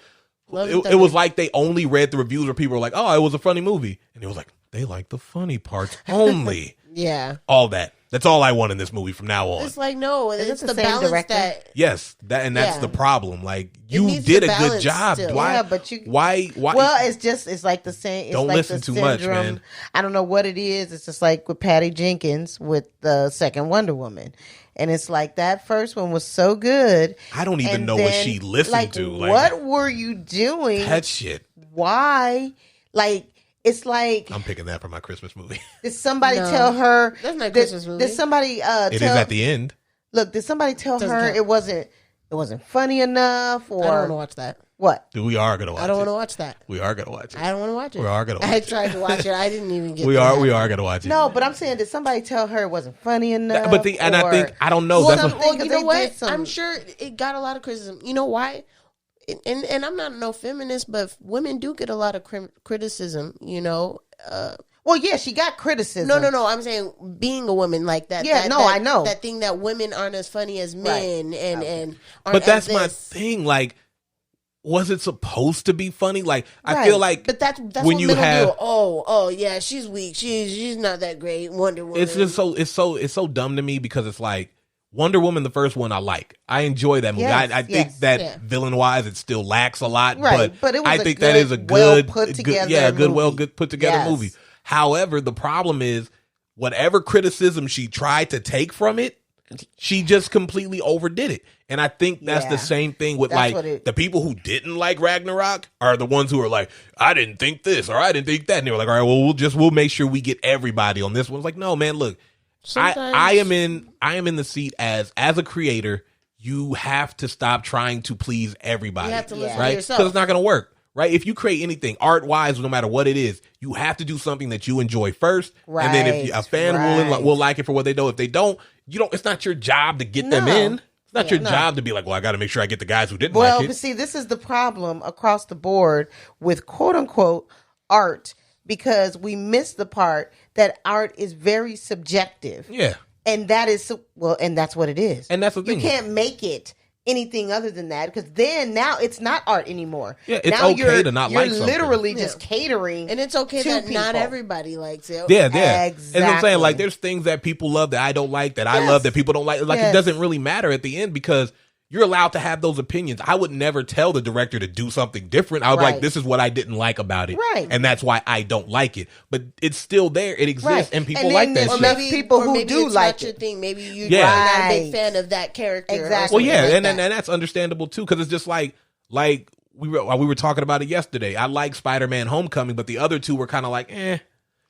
Love and It Thunder. was like they only read the reviews where people were like, "Oh, it was a funny movie," and it was like they like the funny parts only. Yeah, All that. That's all I want in this movie from now on. it's like no, Is it it's the the same balance director? that. Yes, that's Yeah. the problem. Like you needs did to a good balance job. still. Why? Yeah, but you- Why? Well, it's like the same. It's Don't like listen the too much, syndrome. man. I don't know what it is. It's just like with Patty Jenkins with the second Wonder Woman, and it's like that first one was so good. I don't even and know what then, she listened like, to. Like what were you doing? that shit. Why? Like it's like I'm picking that for my Christmas movie. did somebody No. tell her? That's not a did, Christmas movie. Did somebody It is tell? at the end. Look, did somebody tell Doesn't her count. it wasn't funny enough, I don't want to or watch that. what? We are gonna watch I don't want it. to watch that. We are gonna watch it. I don't want to watch it. We are gonna watch I it. tried to watch it. I didn't even get. We to are that. gonna watch it. No, but I'm saying, did somebody tell her it wasn't funny enough? But I or think I don't know. Well, That's no, what, well, you They know what? did some- I'm sure it got a lot of criticism. You know why? And I'm not no feminist, but women do get a lot of criticism. You know. Well, yeah, she got criticism. No. I'm saying being a woman like that. Yeah, I know that thing that women aren't as funny as men, and aren't but that's as my this. thing. Like, was it supposed to be funny? Like, I Right. feel like But that's when what you men will have do. Oh yeah, she's weak. She's not that great. Wonder Woman. it's just it's so dumb to me because it's like Wonder Woman, the first one, I like. I enjoy that movie. Yes, I think yes. that Yeah. villain wise, it still lacks a lot. Right, but it was I a think good, that is a well good, put together well movie. put together Yes. movie. However, the problem is whatever criticism she tried to take from it, she just completely overdid it. And I think that's Yeah. the same thing with That's like what it- the people who didn't like Ragnarok are the ones who are like, I didn't think this or I didn't think that. And they were like, all right, well, we'll make sure we get everybody on this one. It's like, no, man, look, Sometimes- I am in the seat as a creator. You have to stop trying to please everybody. You have to listen to right? yourself. Because it's not going to work. Right? If you create anything art wise, no matter what it is, you have to do something that you enjoy first. And then if a fan Right. will like it for what they know. If they don't, you don't. It's not your job to get them No. in. It's not your no. job to be like, well, I got to make sure I get the guys who didn't Well, like but it. see, this is the problem across the board with quote unquote art, because we miss the part that art is very subjective. Yeah. And that is, and that's what it is. And that's the thing. You can't make it anything other than that, because then now it's not art anymore. Yeah, it's now okay to not like You're something. literally just catering. and it's okay to that not people. everybody likes it. Yeah. And I'm saying, like, Exactly. there's things that people love that I don't like, that I Yes. love that people don't like. Like, Yes. it doesn't really matter at the end because you're allowed to have those opinions. I would never tell the director to do something different. I would be like, Right. this is what I didn't like about it. Right. And that's why I don't like it. But it's still there. It exists. Right. And people And like then that there's shit. maybe people who maybe do it's like not your it. thing. Maybe you're Yeah. not a big Right. fan of that character. or Exactly. Well, something yeah, like and that. that's understandable too, because it's just like we were talking about it yesterday. I like Spider-Man: Homecoming, but the other two were kind of like,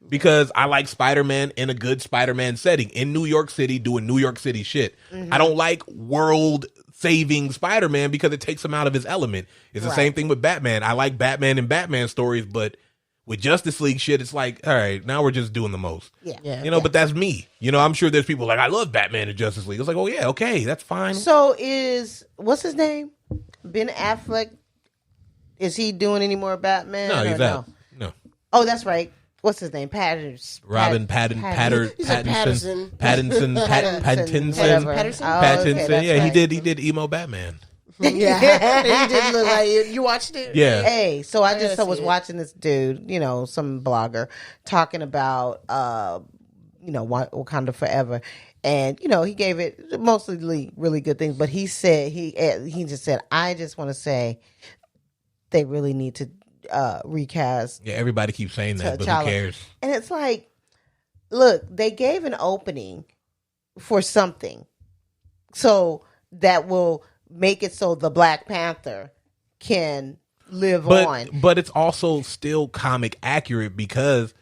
because I like Spider-Man in a good Spider-Man setting in New York City doing New York City shit. I don't like world saving Spider-Man because it takes him out of his element. It's the Right. same thing with Batman. I like Batman and Batman stories, but with Justice League shit, it's like, all right, now we're just doing the most. Yeah. Yeah. You know, but that's me. You know, I'm sure there's people like, I love Batman and Justice League. It's like, oh yeah, okay, that's fine. So what's his name? Ben Affleck? Is he doing any more Batman? No, or he's out. No. Oh, that's right. What's his name? Robin Pattinson, Whatever. Patterson? Oh, Pattinson. okay, that's Yeah, right. he did emo Batman. Yeah, he did look like you watched it. Yeah. Hey, so I gotta just was see it. watching this dude, some blogger talking about, Wakanda Forever, and he gave it mostly really good things, but he said he just said, I just want to say they really need to recast. Yeah, everybody keeps saying that, but T'Challa. who cares? And it's like, look, they gave an opening for something, so that will make it so the Black Panther can live on. But it's also still comic accurate because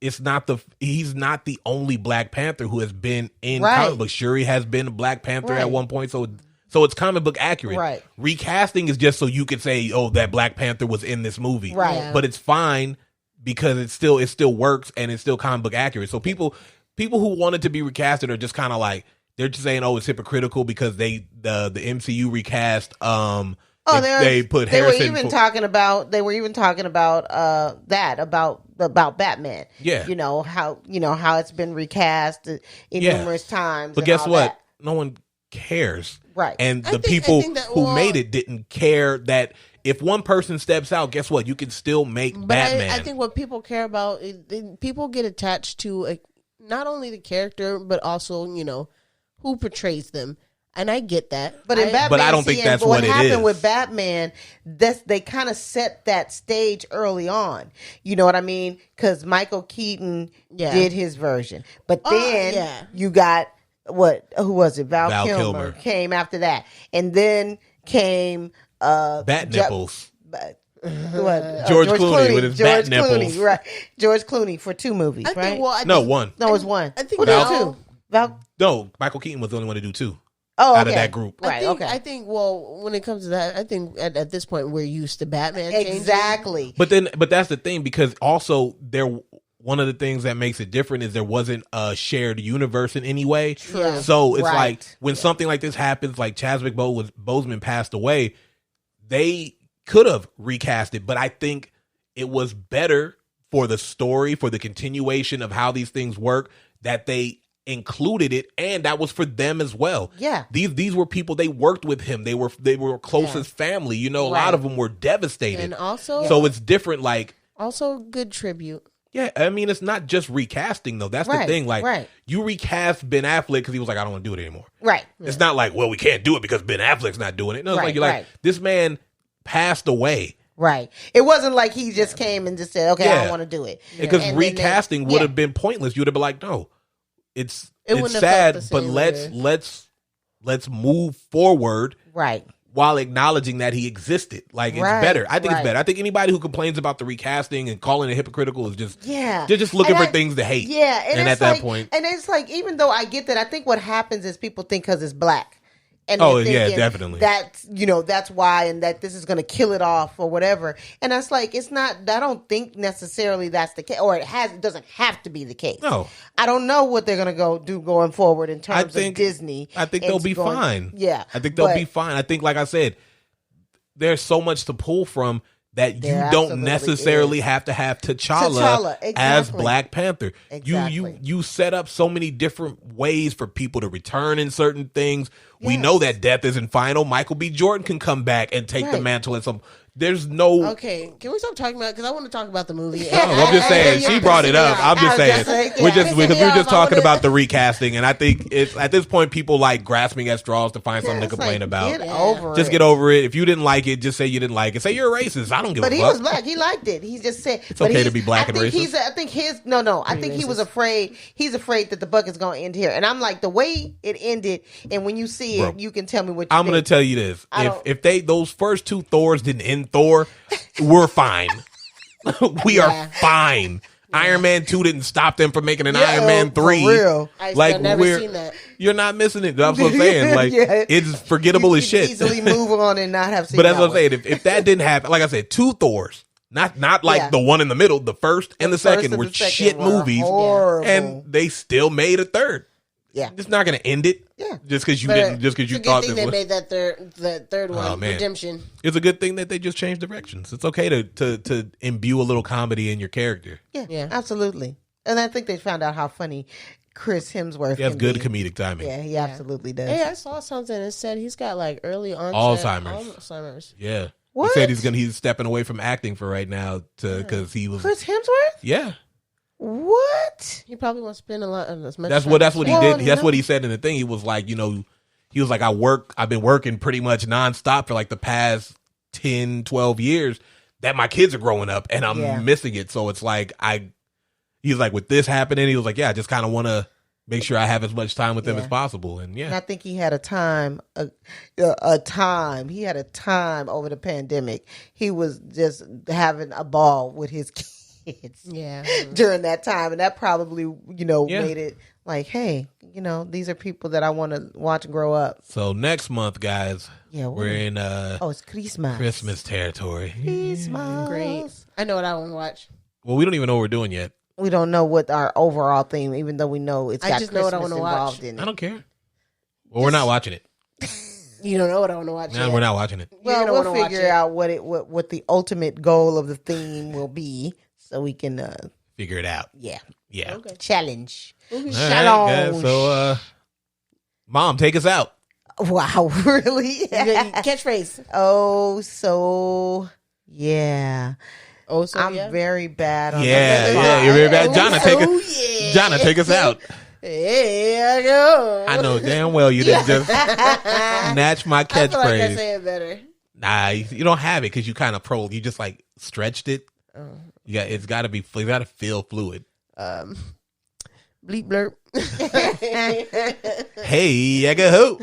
he's not the only Black Panther who has been in comic books. Shuri has been a Black Panther at one point, so it's comic book accurate. Right. Recasting is just so you could say, oh, that Black Panther was in this movie. Right. Yeah. But it's fine because it still works and it's still comic book accurate. So people who wanted to be recasted are just kind of like, they're just saying, oh, it's hypocritical because the MCU recast they put Harrison. They were even talking about that about Batman. Yeah. You know how it's been recast in numerous times. But and guess all what? that. No one cares. Right. And the I think people that, who made it didn't care that if one person steps out, guess what? You can still make Batman. I think what people care about, people get attached to not only the character, but also, who portrays them. And I get that. But in Batman, but I don't think that's what it happened is. with Batman. They kind of set that stage early on. You know what I mean? Because Michael Keaton did his version, but then you got who was it? Val Kilmer came after that, and then came Bat nipples. George Clooney with his bat nipples. Right? George Clooney for 2 movies, right? One. No, it was 1. I think Who did 2? Val. No, Michael Keaton was the only one to do 2. Oh, out of that group. Right, I think, when it comes to that, I think at this point we're used to Batman changing. Exactly. But that's the thing, because also one of the things that makes it different is there wasn't a shared universe in any way. True. So it's like when something like this happens, like Chadwick Boseman passed away, they could have recast it, but I think it was better for the story, for the continuation of how these things work, that they included it, and that was for them as well. Yeah. These were people, they worked with him. They were closest family. A lot of them were devastated. And also, so it's different, also good tribute. Yeah, I mean, it's not just recasting though. That's the thing. You recast Ben Affleck because he was like, I don't want to do it anymore. Right. It's not like, well, we can't do it because Ben Affleck's not doing it. No, it's like this man passed away. Right. It wasn't like he just came and just said, okay, I don't want to do it. Because recasting would have been pointless. You would have been like, no, it's sad, but let's move forward. Right. While acknowledging that he existed. It's better. I think it's better. I think anybody who complains about the recasting and calling it hypocritical is just they're just looking for things to hate. Yeah. And at that point. And it's like, even though I get that, I think what happens is people think because it's black. And definitely. That's why, and that this is going to kill it off or whatever. And that's like, it's not. I don't think necessarily that's the case, or it doesn't have to be the case. No, I don't know what they're going to do going forward in terms of Disney. I think they'll be fine. Yeah, I think they'll be fine. I think, like I said, there's so much to pull from that you don't necessarily have to have T'Challa as Black Panther. Exactly. You set up so many different ways for people to return in certain things. Yes. We know that death isn't final. Michael B. Jordan can come back and take the mantle at some. There's no. Okay, can we stop talking about? Because I want to talk about the movie. I'm just saying. She brought it up. I'm just saying. We're just talking about the recasting, and I think it's at this point people like grasping at straws to find something to complain about. Just get over it. If you didn't like it, just say you didn't like it. Say you're a racist. I don't give a fuck. But he was black. He liked it. He just said it's okay to be black and racist. I think he was afraid. He's afraid that the buck is going to end here. And I'm like, the way it ended, and when you see it, you can tell me what you think. I'm going to tell you this. If those first 2 Thors didn't end Thor, we're fine. We are fine. Iron Man 2 didn't stop them from making an Iron Man 3. For real. I've never seen that. You're not missing it. That's what I'm saying. It's forgettable as shit. Easily move on and not have seen. But that's what I'm saying. If that didn't happen, like I said, 2 Thors. Not like the one in the middle. The first and the second were shit movies, horrible. And they still made a third. Yeah, it's not going to end it. Yeah, just because you didn't. Just because you thought this was. They made that third one. Oh, Redemption. It's a good thing that they just changed directions. It's okay to imbue a little comedy in your character. Yeah, absolutely. And I think they found out how funny Chris Hemsworth. He has good comedic timing. Yeah, he absolutely does. Hey, I saw something that said he's got like early onset Alzheimer's. Yeah. What? He said he's stepping away from acting for right now because he was Chris Hemsworth. Yeah. What? He probably wants to spend a lot of as much. That's what he did. That's what he said in the thing. He was like, I've been working pretty much nonstop for like the past 10, 12 years that my kids are growing up and I'm missing it. So it's like he's like, with this happening, he was like, yeah, I just kind of want to make sure I have as much time with them Yeah. as possible. And And I think he had a time He had a time over the pandemic. He was just having a ball with his kids. Yeah. During that time, and that probably Yeah. made it like, hey, these are people that I want to watch grow up. so next month, guys, Yeah, we're in it's Christmas. Christmas territory. Christmas. Great. I know what I want to watch. Well, we don't even know what we're doing yet. We don't know what our overall theme, even though we know it's I got just know what I Christmas wanna involved watch. in I it. don't care. Well, we're not watching it. You don't know what I want to watch. No, yet. we're not watching it. You're Well, gonna we'll wanna watch figure it. out what the ultimate goal of the theme will be, so we can Figure it out. yeah Yeah. Okay. challenge. All right, Challenge. guys. So, Mom, take us out. Wow, really? Catchphrase. Oh, so yeah. Oh, so I'm yeah. very bad on Yeah, the yeah, you're very bad. Jonna, take Oh, us. yeah. Jonna, take us out. Here I go. I know damn well you didn't just snatch my I feel like I catchphrase. say it better. Nah, you don't have it because you kind of you just like stretched it. It's got to feel fluid. Bleep blurp. Hey, Yagahoo.